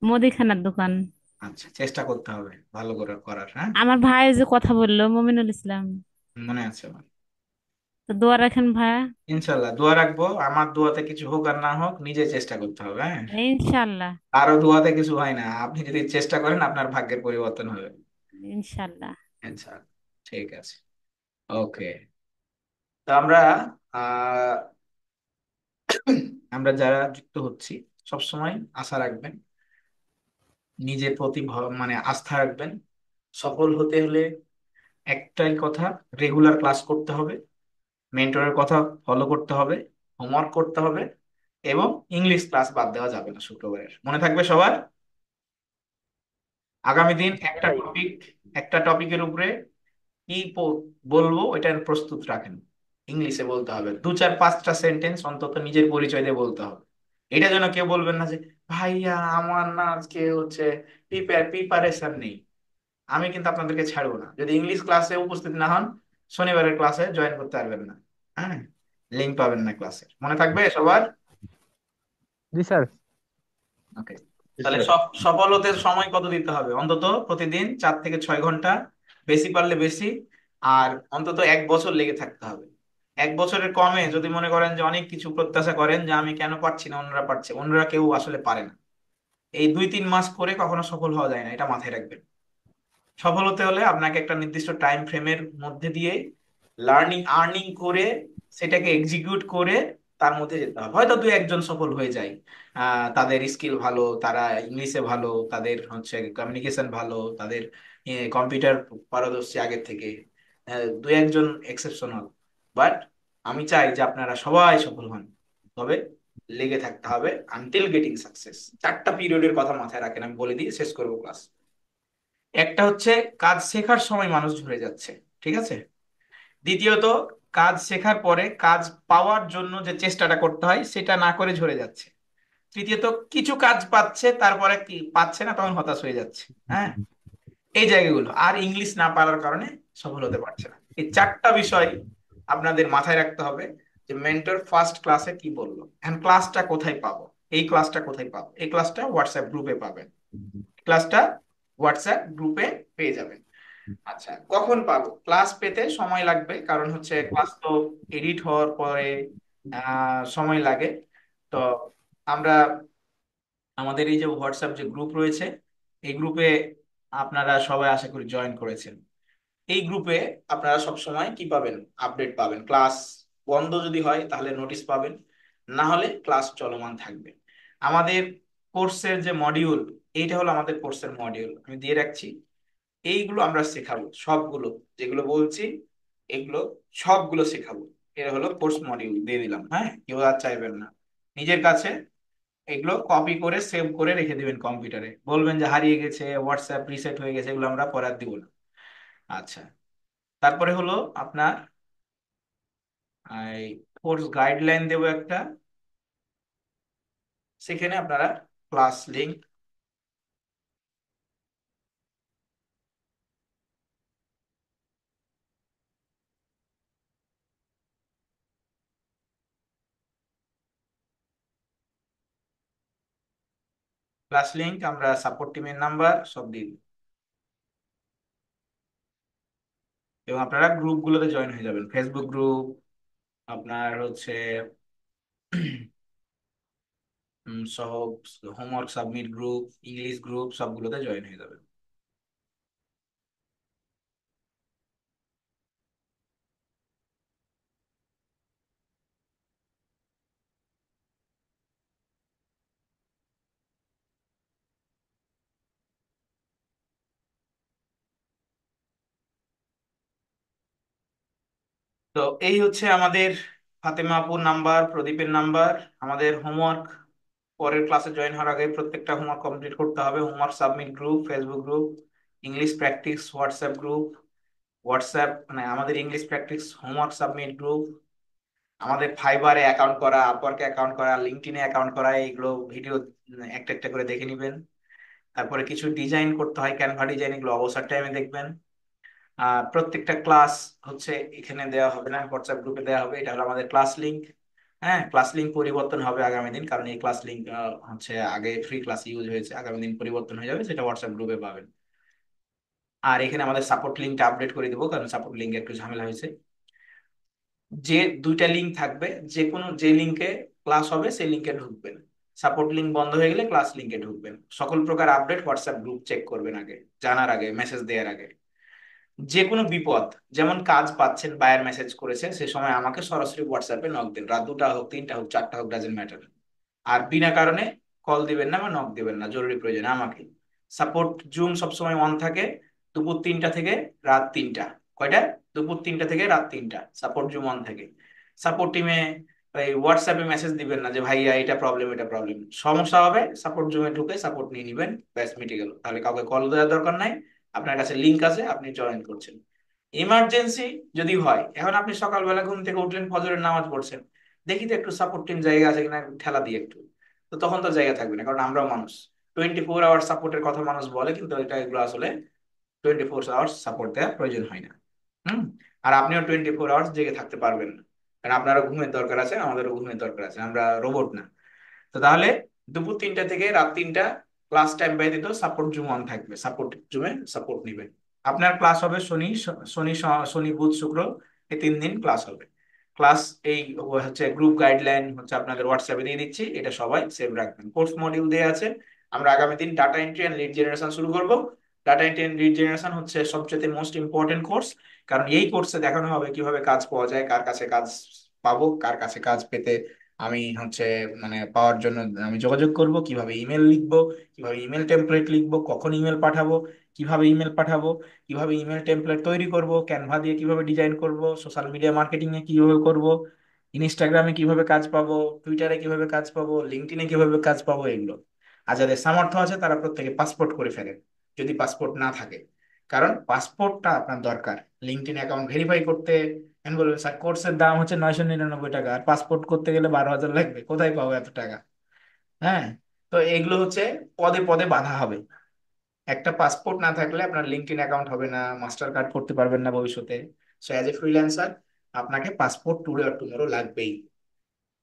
মুদিখানার দোকান। আচ্ছা, চেষ্টা করতে হবে ভালো করে করার। হ্যাঁ, আমার ভাই যে কথা বললো, মমিনুল ইসলাম, মনে আছে আমার। তো দোয়া রাখেন ভাইয়া। ইনশাল্লাহ দোয়া রাখবো, আমার দোয়াতে কিছু হোক আর না হোক নিজে চেষ্টা করতে হবে। হ্যাঁ, ইনশাল্লাহ। কারো দোয়াতে কিছু হয় না, আপনি যদি চেষ্টা করেন আপনার ভাগ্যের পরিবর্তন হবে। ইনশাল্লাহ। আচ্ছা, ঠিক আছে। ওকে, তো আমরা আহ আমরা যারা যুক্ত হচ্ছি সবসময় আশা রাখবেন, নিজের প্রতি মানে আস্থা রাখবেন। সফল হতে হলে একটাই কথা, রেগুলার ক্লাস করতে হবে, মেন্টরের কথা ফলো করতে হবে, হোমওয়ার্ক করতে হবে, এবং ইংলিশ ক্লাস বাদ দেওয়া যাবে না শুক্রবারের, মনে থাকবে সবার। আগামী দিন একটা টপিকের উপরে কি বলবো ওইটার প্রস্তুত রাখেন। ইংলিশে বলতে হবে, 2 4 5টা সেন্টেন্স অন্তত নিজের পরিচয় দিয়ে বলতে হবে। এটা যেন কেউ বলবেন না যে ভাইয়া আমার না আজকে হচ্ছে প্রিপারেশন নেই। আমি কিন্তু আপনাদেরকে ছাড়বো না, যদি ইংলিশ ক্লাসে উপস্থিত না হন শনিবারের ক্লাসে জয়েন করতে পারবেন না। হ্যাঁ, লিঙ্ক পাবেন না ক্লাসের, মনে থাকবে সবার। জি স্যার। ওকে, তাহলে সফল হতে সময় কত দিতে হবে? অন্তত প্রতিদিন 4 থেকে 6 ঘন্টা, বেশি পারলে বেশি। আর অন্তত 1 বছর লেগে থাকতে হবে। 1 বছরের কমে যদি মনে করেন যে অনেক কিছু প্রত্যাশা করেন যে আমি কেন পারছি না, অন্যরা পারছে, অন্যরা কেউ আসলে পারে না। এই 2 3 মাস করে কখনো সফল হওয়া যায় না, এটা মাথায় রাখবেন। সফল হতে হলে আপনাকে একটা নির্দিষ্ট টাইম ফ্রেমের মধ্যে দিয়ে লার্নিং আর্নিং করে সেটাকে এক্সিকিউট করে তার মধ্যে যেতে হবে। হয়তো 2 1 জন সফল হয়ে যায়, তাদের স্কিল ভালো, তারা ইংলিশে ভালো, তাদের হচ্ছে কমিউনিকেশন ভালো, তাদের কম্পিউটার পারদর্শী আগের থেকে, 2 1 জন এক্সেপশনাল। বাট আমি চাই যে আপনারা সবাই সফল হন, তবে লেগে থাকতে হবে আনটিল গেটিং সাকসেস। 4টা পিরিয়ডের কথা মাথায় রাখেন, আমি বলে দিয়ে শেষ করবো ক্লাস। একটা হচ্ছে কাজ শেখার সময় মানুষ ঝরে যাচ্ছে, ঠিক আছে। দ্বিতীয়ত, কাজ শেখার পরে কাজ পাওয়ার জন্য যে চেষ্টাটা করতে হয় সেটা না করে ঝরে যাচ্ছে। তৃতীয়ত, কিছু কাজ পাচ্ছে তারপরে কি পাচ্ছে না, তখন হতাশ হয়ে যাচ্ছে। হ্যাঁ, এই জায়গাগুলো আর ইংলিশ না পারার কারণে সফল হতে পারছে না। এই 4টা বিষয় আপনাদের মাথায় রাখতে হবে, যে মেন্টর ফার্স্ট ক্লাসে কি বললো, এন্ড ক্লাসটা কোথায় পাবো, এই ক্লাসটা কোথায় পাবো, এই ক্লাসটা হোয়াটসঅ্যাপ গ্রুপে পাবেন, ক্লাসটা হোয়াটসঅ্যাপ গ্রুপে পেয়ে যাবেন। আচ্ছা, কখন পাবো? ক্লাস পেতে সময় লাগবে, কারণ হচ্ছে ক্লাস তো এডিট হওয়ার পরে সময় লাগে। তো আমরা আমাদের এই যে হোয়াটসঅ্যাপ যে গ্রুপ রয়েছে, এই গ্রুপে আপনারা সবাই আশা করি জয়েন করেছেন। এই গ্রুপে আপনারা সব সময় কি পাবেন, আপডেট পাবেন। ক্লাস বন্ধ যদি হয় তাহলে নোটিশ পাবেন, না হলে ক্লাস চলমান থাকবে। আমাদের কোর্সের যে মডিউল, এইটা হলো আমাদের কোর্সের মডিউল, আমি দিয়ে রাখছি। এইগুলো আমরা শেখাবো সবগুলো, যেগুলো বলছি এগুলো সবগুলো শেখাবো। এটা হলো কোর্স মডিউল দিয়ে দিলাম, হ্যাঁ, কেউ আর চাইবেন না। নিজের কাছে এগুলো কপি করে সেভ করে রেখে দিবেন কম্পিউটারে, বলবেন যে হারিয়ে গেছে, হোয়াটসঅ্যাপ রিসেট হয়ে গেছে, এগুলো আমরা পরে আর দিব না। আচ্ছা, তারপরে হলো আপনার এই কোর্স গাইডলাইন দেবো একটা, সেখানে আপনারা ক্লাস লিংক, আমরা সাপোর্ট টিমের নাম্বার সব দিয়ে দিই, এবং আপনারা গ্রুপগুলোতে জয়েন হয়ে যাবেন। ফেসবুক গ্রুপ, আপনার হচ্ছে সহ homework submit group, English group, সবগুলোতে জয়েন হয়ে যাবেন। তো এই হচ্ছে আমাদের ফাতেমা আপুর নাম্বার, প্রদীপের নাম্বার। আমাদের হোমওয়ার্ক পরের ক্লাসে জয়েন হওয়ার আগে প্রত্যেকটা হোমওয়ার্ক কমপ্লিট করতে হবে। Homework submit group, Facebook group, English practice WhatsApp group, WhatsApp মানে আমাদের English practice homework submit group, আমাদের ফাইবারে অ্যাকাউন্ট করা, আপওয়ার্কে অ্যাকাউন্ট করা, লিঙ্কডইনে অ্যাকাউন্ট করা, এইগুলো ভিডিও একটা একটা করে দেখে নেবেন। তারপরে কিছু ডিজাইন করতে হয়, ক্যানভা ডিজাইন, এগুলো অবসর টাইমে দেখবেন। প্রত্যেকটা ক্লাস হচ্ছে এখানে দেওয়া হবে না, হোয়াটসঅ্যাপ গ্রুপে দেওয়া হবে। এটা হলো আমাদের ক্লাস লিংক। হ্যাঁ, ক্লাস লিংক পরিবর্তন হবে আগামী দিন, কারণ এই ক্লাস লিংক হচ্ছে আগে ফ্রি ক্লাস ইউজ হয়েছে, আগামী দিন পরিবর্তন হয়ে যাবে, সেটা হোয়াটসঅ্যাপ গ্রুপে পাবেন। আর এখানে আমাদের সাপোর্ট লিঙ্কটা আপডেট করে দেবো, কারণ সাপোর্ট লিঙ্কে একটু ঝামেলা হয়েছে। যে দুইটা লিঙ্ক থাকবে, যে কোনো যে লিঙ্কে ক্লাস হবে সেই লিঙ্কে ঢুকবেন। সাপোর্ট লিঙ্ক বন্ধ হয়ে গেলে ক্লাস লিঙ্কে ঢুকবেন। সকল প্রকার আপডেট হোয়াটসঅ্যাপ গ্রুপ চেক করবেন আগে, জানার আগে, মেসেজ দেওয়ার আগে। যে কোনো বিপদ, যেমন কাজ পাচ্ছেন, বায়ার মেসেজ করেছে, সে সময় আমাকে সরাসরি হোয়াটসঅ্যাপে নক দিন, রাত 2টা হোক, 3টা হোক, 4টা হোক, ডাজেন্ট ম্যাটার। আর বিনা কারণে কল দিবেন না বা নক দিবেন না, জরুরি প্রয়োজনে আমাকে। সাপোর্ট জুম সবসময় অন থাকে দুপুর 3টা থেকে রাত 3টা। কয়টা? দুপুর 3টা থেকে রাত 3টা সাপোর্ট জুম অন থাকে। সাপোর্ট টিমে এই হোয়াটসঅ্যাপে মেসেজ দিবেন না যে ভাইয়া এটা প্রবলেম, এটা প্রবলেম। সমস্যা হবে, সাপোর্ট জুমে ঢুকে সাপোর্ট নিয়ে নিবেন, ব্যাস মিটে গেল। তাহলে কাউকে কল দেওয়ার দরকার নাই, আপনার কাছে লিংক আছে, আপনি জয়েন করছেন। ইমার্জেন্সি যদি হয়, এখন আপনি সকালবেলা ঘুম থেকে উঠলেন, ফজরের নামাজ পড়ছেন, দেখি তো একটু সাপোর্ট টিম জায়গা আছে কিনা, ঠেলা দিয়ে একটু, তো তখন তো জায়গা থাকবে না, কারণ আমরাও মানুষ। 24 আওয়ার সাপোর্টের কথা মানুষ বলে, কিন্তু এটা এগুলো আসলে 24 আওয়ার্স সাপোর্ট দেওয়ার প্রয়োজন হয় না। হুম। আর আপনিও 24 আওয়ার্স জেগে থাকতে পারবেন না, কারণ আপনারও ঘুমের দরকার আছে, আমাদেরও ঘুমের দরকার আছে, আমরা রোবট না। তো তাহলে দুপুর 3টা থেকে রাত 3টা ক্লাস টাইম ব্যতীত সাপোর্ট জুম অন থাকবে, সাপোর্ট জুমে সাপোর্ট নিবেন। আপনার ক্লাস হবে শনি বুধ শুক্র, এই 3 দিন ক্লাস হবে। ক্লাস এই হচ্ছে গ্রুপ গাইডলাইন হচ্ছে আপনাদের হোয়াটসঅ্যাপে দিয়ে দিচ্ছি, এটা সবাই সেভ রাখবেন। কোর্স মডিউল দেওয়া আছে। আমরা আগামী দিন data entry and lead generation শুরু করব। Data entry and lead generation হচ্ছে সবচেয়ে মোস্ট ইম্পর্টেন্ট কোর্স, কারণ এই কোর্সে দেখানো হবে কিভাবে কাজ পাওয়া যায়, কার কাছে কাজ পাবো, কার কাছে কাজ পেতে আমি হচ্ছে মানে পাওয়ার জন্য আমি যোগাযোগ করব, কিভাবে ইমেল লিখবো, কিভাবে ইমেল টেমপ্লেট লিখবো, কখন ইমেল পাঠাবো, কিভাবে ইমেল পাঠাবো, কিভাবে ইমেল টেমপ্লেট তৈরি করব, ক্যানভা দিয়ে কিভাবে ডিজাইন করব, সোশ্যাল মিডিয়া মার্কেটিং এ কিভাবে করব, ইনস্টাগ্রামে কিভাবে কাজ পাবো, টুইটারে কিভাবে কাজ পাবো, লিঙ্কডইনে কিভাবে কাজ পাবো, এগুলো। আর যাদের সামর্থ্য আছে তারা প্রত্যেকে পাসপোর্ট করে ফেলেন, যদি পাসপোর্ট না থাকে, কারণ পাসপোর্টটা আপনার দরকার লিঙ্কডইন অ্যাকাউন্ট ভেরিফাই করতে। আমি বলবো স্যার কোর্সের দাম হচ্ছে 999 টাকা, আর পাসপোর্ট করতে গেলে 12,000 লাগবে, কোথায় পাবো এত টাকা? হ্যাঁ। তো এগুলো হচ্ছে পদে পদে বাধা হবে। একটা পাসপোর্ট না থাকলে আপনার লিঙ্কডইন অ্যাকাউন্ট হবে না, মাস্টার কার্ড করতে পারবেন না ভবিষ্যতে। সো অ্যাজ এ ফ্রিল্যান্সার আপনাকে পাসপোর্ট টুডে অর টুমরো লাগবেই,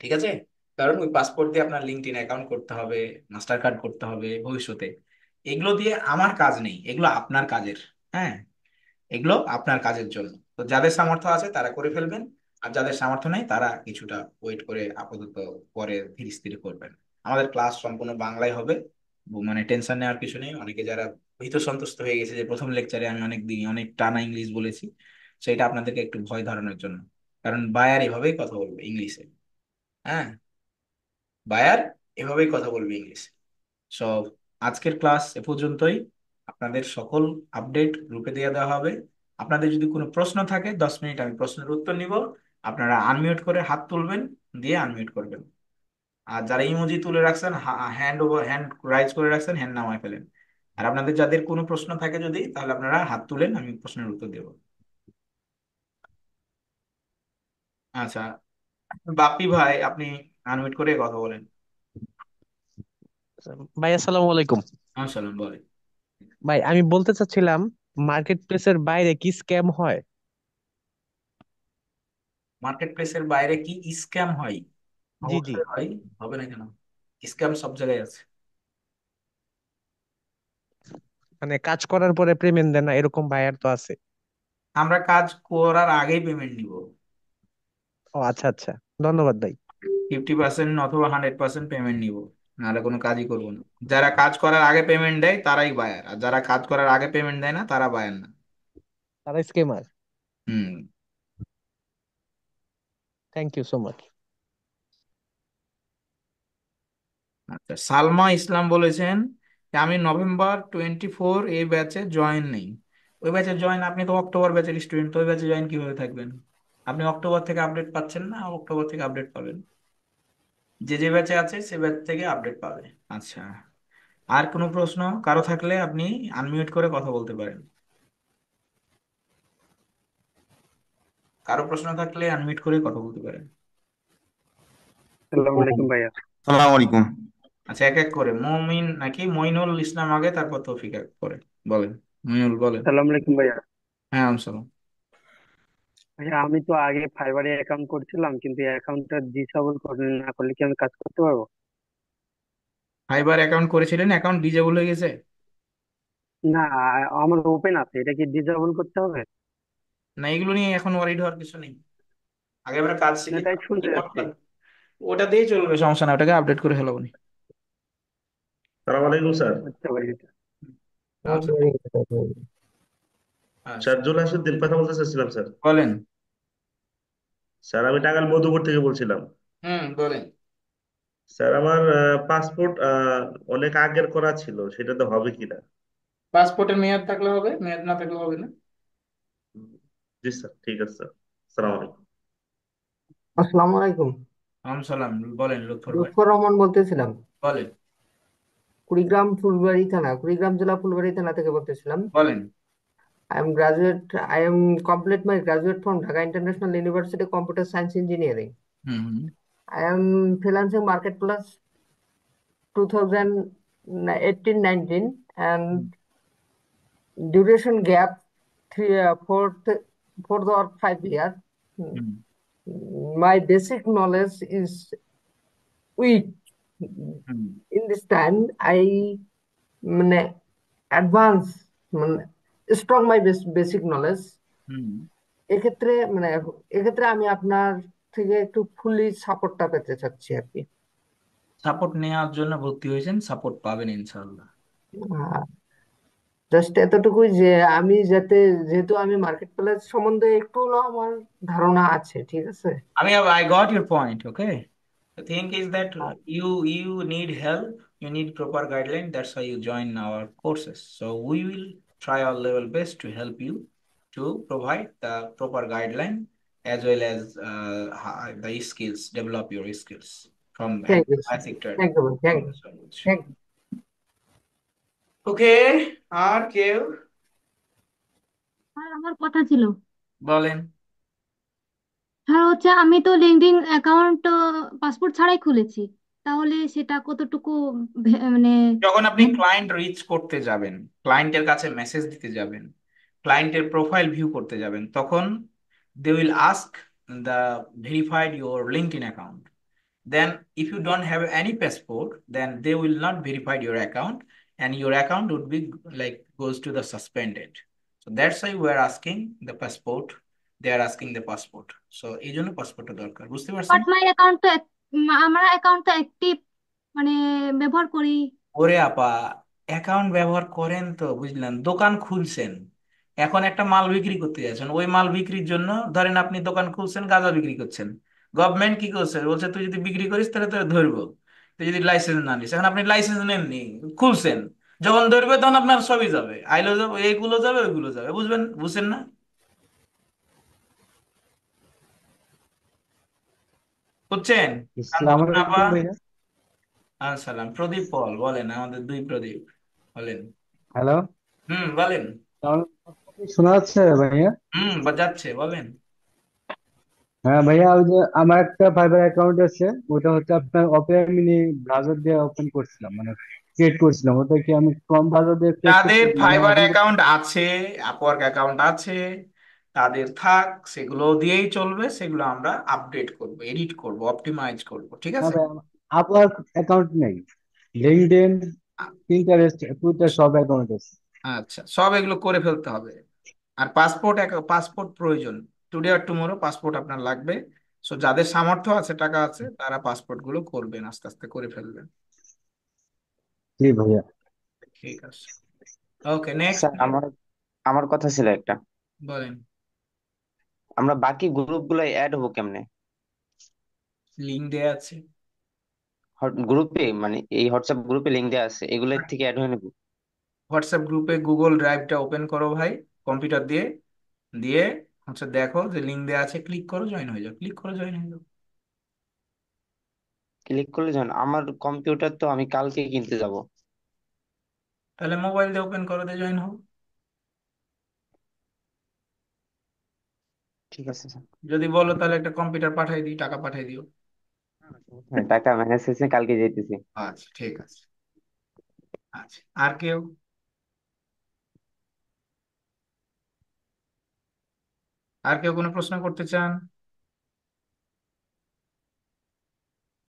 ঠিক আছে? কারণ ওই পাসপোর্ট দিয়ে আপনার লিঙ্কডইন অ্যাকাউন্ট করতে হবে, মাস্টার কার্ড করতে হবে ভবিষ্যতে। এগুলো দিয়ে আমার কাজ নেই, এগুলো আপনার কাজের। হ্যাঁ, এগুলো আপনার কাজের জন্য। তো যাদের সামর্থ্য আছে তারা করে ফেলবেন, আর যাদের সামর্থ্য নেই তারা কিছুটা ওয়েট করে আপাতত পরে ধীরে স্থির করবেন। আমাদের ক্লাস সম্পূর্ণ বাংলায় হবে, মানে টেনশন নেওয়ার কিছু নেই। অনেকে যারা ভীত সন্ত্রস্ত হয়ে গেছে যে প্রথম লেকচারে আমি অনেক দিন অনেক টানা ইংলিশ বলেছি, সেটা আপনাদেরকে একটু ভয় ধরানোর জন্য। কারণ বায়ার এভাবেই কথা বলবে ইংলিশে। হ্যাঁ, বায়ার এভাবেই কথা বলবে ইংলিশে। সো আজকের ক্লাস এ পর্যন্তই। আপনাদের সকল আপডেট গ্রুপে দিয়ে দেওয়া হবে। আপনাদের যদি কোনো প্রশ্ন থাকে 10 মিনিট আমি প্রশ্নের উত্তর নিব। আপনারা আনমিউট করে হাত তুলবেন, দিয়ে আনমিউট করবেন। আর যারা ইমোজি তুলে রাখছেন, হ্যান্ড ওভার হ্যান্ড রাইজ করে রাখছেন, হ্যান্ড নামায় ফেলেন। আর আপনাদের যাদের কোনো প্রশ্ন থাকে যদি, তাহলে আপনারা হাত তুলেন, আমি প্রশ্নের উত্তর দেব। আচ্ছা, বাপ্পি ভাই আপনি আনমিউট করে কথা বলেন। ভাই আসসালামু আলাইকুম। সালাম বলেন। ভাই আমি বলতে চাচ্ছিলাম, মার্কেট প্লেসের বাইরে কি স্ক্যাম হয়? মার্কেট প্লেসের বাইরে কি স্ক্যাম হয়? জি জি। অবশ্যই হয়, হবে না কেন? স্ক্যাম সব জায়গায় আছে। মানে কাজ করার পরে পেমেন্ট দেন না, এরকম বায়ার তো আছে। আমরা কাজ করার আগেই পেমেন্ট নিব। ও আচ্ছা আচ্ছা, ধন্যবাদ ভাই। 50% অথবা 100% পেমেন্ট নিব, নাহলে কোনো কাজই করবো না। যারা কাজ করার আগে পেমেন্ট দেয় তারাই বায়ার, আর যারা কাজ করার আগে পেমেন্ট দেয় না তারা বায়ার না। তারা schemer. Hmm. Thank you so much. আচ্ছা, সালমা ইসলাম বলেছেন যে আমি November 24 এই ব্যাচে জয়েন নেই। ওই ব্যাচে জয়েন, আপনি তো অক্টোবর ব্যাচের স্টুডেন্ট, তো ওই ব্যাচে জয়েন কিভাবে থাকবেন? আপনি অক্টোবর থেকে আপডেট পাচ্ছেন না, অক্টোবর থেকে আপডেট পাবেন। যে যে ব্যাচে আছে সে ব্যাচ থেকে আপডেট পাবে। আচ্ছা, আর কোনো প্রশ্ন কারো থাকলে আপনি আনমিউট করে কথা বলতে পারেন। কারো প্রশ্ন থাকলে আনমিউট করে কথা বলতে পারেন। আসসালামু আলাইকুম ভাইয়া। সালাম আলাইকুম। আচ্ছা, এক এক করে মমিন নাকি মইনুল ইসলাম আগে, তারপর তৌফিক এক করে বলেন। মইনুল বলেন। আসসালামু আলাইকুম ভাইয়া। হ্যাঁ, আসসালাম। ভাইয়া আমি তো আগে ফাইবারে অ্যাকাউন্ট করছিলাম, কিন্তু অ্যাকাউন্টটা ডিসেবল করে না করলে কি আমি কাজ করতে পারবো? ফাইবার অ্যাকাউন্ট করেছিলেন, অ্যাকাউন্ট ডিজেবল হয়ে গেছে? না, আমার ওপেন আছে, এটা কি ডিসেবল করতে হবে? না, এগুলো নিয়ে এখন ওয়ারিড হওয়ার কিছু নেই। আগে আমরা কাজ না, শিখি, তাই শুনতে যাচ্ছি। ওটা দিয়ে চলবে, সমস্যা না, ওটাকে আপডেট করে ফেলাবো নি। সালাম আলাইকুম স্যার। আচ্ছা ভাইয়া। আচ্ছা। আচ্ছা, শার্জুল হাসুদ্দিন কথা বলতে চাচ্ছিলাম স্যার। বলেন। স্যার আমি টাঙ্গাইল মধুপুর থেকে বলছিলাম। বলেন। স্যার আমার পাসপোর্ট অনেক আগের করা ছিল, সেটা তো হবে কিনা? পাসপোর্টের মেয়াদ থাকলে হবে, মেয়াদ না থাকলে হবে না। জি স্যার, ঠিক আছে স্যার। সালাম আলাইকুম। আসসালামু আলাইকুম। সালাম, বলেন লুৎফর ভাই। লুৎফর রহমান বলতেছিলাম, বলেন। কুড়িগ্রাম জেলা ফুলবাড়ি থানা থেকে বলতেছিলাম। বলেন। I am complete my graduate from Dhaka International University Computer Science Engineering. Hmm hmm I am freelancing marketplace 2018-19 and duration gap fourth or 5 year. Hmm My basic knowledge is weak. Hmm In this time, I মানে advance মানে strong মাই basic knowledge. হুম এক্ষেত্রে আমি আপনার থেকে একটু fully সাপোর্টটা পেতে চাচ্ছি আর কি। সাপোর্ট নেওয়ার জন্য ভর্তি হয়েছেন, সাপোর্ট পাবেন ইনশাল্লাহ। জাস্ট এতটুকুই যে যেহেতু আমি মার্কেট প্লেস সম্বন্ধে একটু হলেও আমার ধারণা আছে, ঠিক আছে। I got your point. Okay. The thing is that you need help. You need proper guideline. That's why you join our courses. So we will try our level best to help you to provide the proper guideline as well as the skills, develop your skills from thank you, basic trade. Thank you, thank you, thank you. Okay. আর কেউ আর আমার কথা ছিল, বলেন। Sir হচ্ছে আমি তো লিঙ্কডইন অ্যাকাউন্ট পাসপোর্ট ছাড়াই খুলেছি, তাহলে সেটা কতটুকু মানে যখন আপনি ক্লায়েন্ট রিচ করতে যাবেন, ক্লায়েন্টের কাছে মেসেজ দিতে যাবেন, ক্লায়েন্টের প্রোফাইল ভিউ করতে যাবেন, তখন they will ask the verified your LinkedIn account. Then if you don't have any passport, then they will not verify your account, and your account would be like goes to the suspended. So that's why we are asking the passport. They are asking the passport. So এই জন্য পাসপোর্টটা দরকার, বুঝতে পারছেন? But my account তো আমার account তো active, মানে ব্যবহার করি। ওরে আপা, অ্যাকাউন্ট ব্যবহার করেন তো বুঝলেন, দোকান খুলছেন, এখন একটা মাল বিক্রি করতে যাচ্ছেন, ওই মাল বিক্রির জন্য ধরেন আপনি দোকান খুলছেন, গাঁজা বিক্রি করছেন, গভর্নমেন্ট কি করছে, বলছে তুই যদি বিক্রি করিস তাহলে তোর ধরবো, তুই যদি লাইসেন্স না নিস। এখন আপনি লাইসেন্স নেননি, খুলছেন, যখন ধরবে তখন আপনার সবই যাবে, আইলো যাবে, এইগুলো যাবে, ওইগুলো যাবে, বুঝবেন, বুঝছেন না? বুঝছেন? আসসালামু শান্তনুন আপা। আলাইকুম ভাইয়া। আসসালাম। প্রদীপ পল বলেন, আমাদের দুই প্রদীপ বলেন। হ্যালো, বলেন। শোনা যাচ্ছে ভাইয়া? যাচ্ছে, বলেন। হ্যাঁ ভাইয়া, ওই যে আমার একটা ফাইবার অ্যাকাউন্ট আছে, ওটা হচ্ছে আপনার অপেরা মিনি ব্রাউজার দিয়ে ওপেন করছিলাম, মানে ক্রিয়েট করছিলাম। ওটা কি আমি ক্রোম ব্রাউজার দিয়ে ক্রিয়েট করতে যাদের মানে ফাইবার ওপেন করতে? অ্যাকাউন্ট আছে, আপওয়ার্ক অ্যাকাউন্ট আছে, তাদের থাক, সেগুলো দিয়েই চলবে, সেগুলো আমরা আপডেট করব, এডিট করব, অপটিমাইজ করব, ঠিক না আছে? ভাই, আপনার অ্যাকাউন্ট নেই। লিঙ্কডইন, পিন্টারেস্ট, টুইটার সব অ্যাকাউন্ট আছে। আচ্ছা, সব এগুলো করে ফেলতে হবে। আর পাসপোর্ট, পাসপোর্ট প্রয়োজন, টুডে আর টুমোরো পাসপোর্ট আপনার লাগবে। সো যাদের সামর্থ্য আছে, টাকা আছে, তারা পাসপোর্ট গুলো করবেন, আস্তে আস্তে করে ফেলবেন। জি ভাইয়া। ঠিক আছে। ওকে, নেক্সট। স্যার আমার আমার কথা ছিল একটা। বলেন। আমরা বাকি গ্রুপ গুলো অ্যাড হবো কেমনে? লিঙ্ক দেয়া আছে। গ্রুপে মানে এই হোয়াটসঅ্যাপ গ্রুপে লিঙ্ক দেওয়া আছে, এগুলোর থেকে অ্যাড হয়ে নেবো? হোয়াটসঅ্যাপ গ্রুপে গুগল ড্রাইভটা ওপেন করো ভাই, কম্পিউটার দিয়ে, দিয়ে হচ্ছে দেখো যে লিঙ্ক দেওয়া আছে, ক্লিক করো, জয়েন হয়ে যাও, ক্লিক করো, জয়েন হয়ে যাও। ক্লিক করলে যান, আমার কম্পিউটার তো আমি কালকে কিনতে যাব। তাহলে মোবাইল দিয়ে ওপেন করো, দিয়ে জয়েন হও। ঠিক আছে স্যার। যদি বলো তাহলে একটা কম্পিউটার পাঠাই দিই, টাকা পাঠাই দিও। হ্যাঁ, টাকা ম্যানেজ হয়েছে, কালকে যেতেছি। আচ্ছা, ঠিক আছে। আচ্ছা, আর কেউ? আর কেউ কোনো প্রশ্ন করতে চান?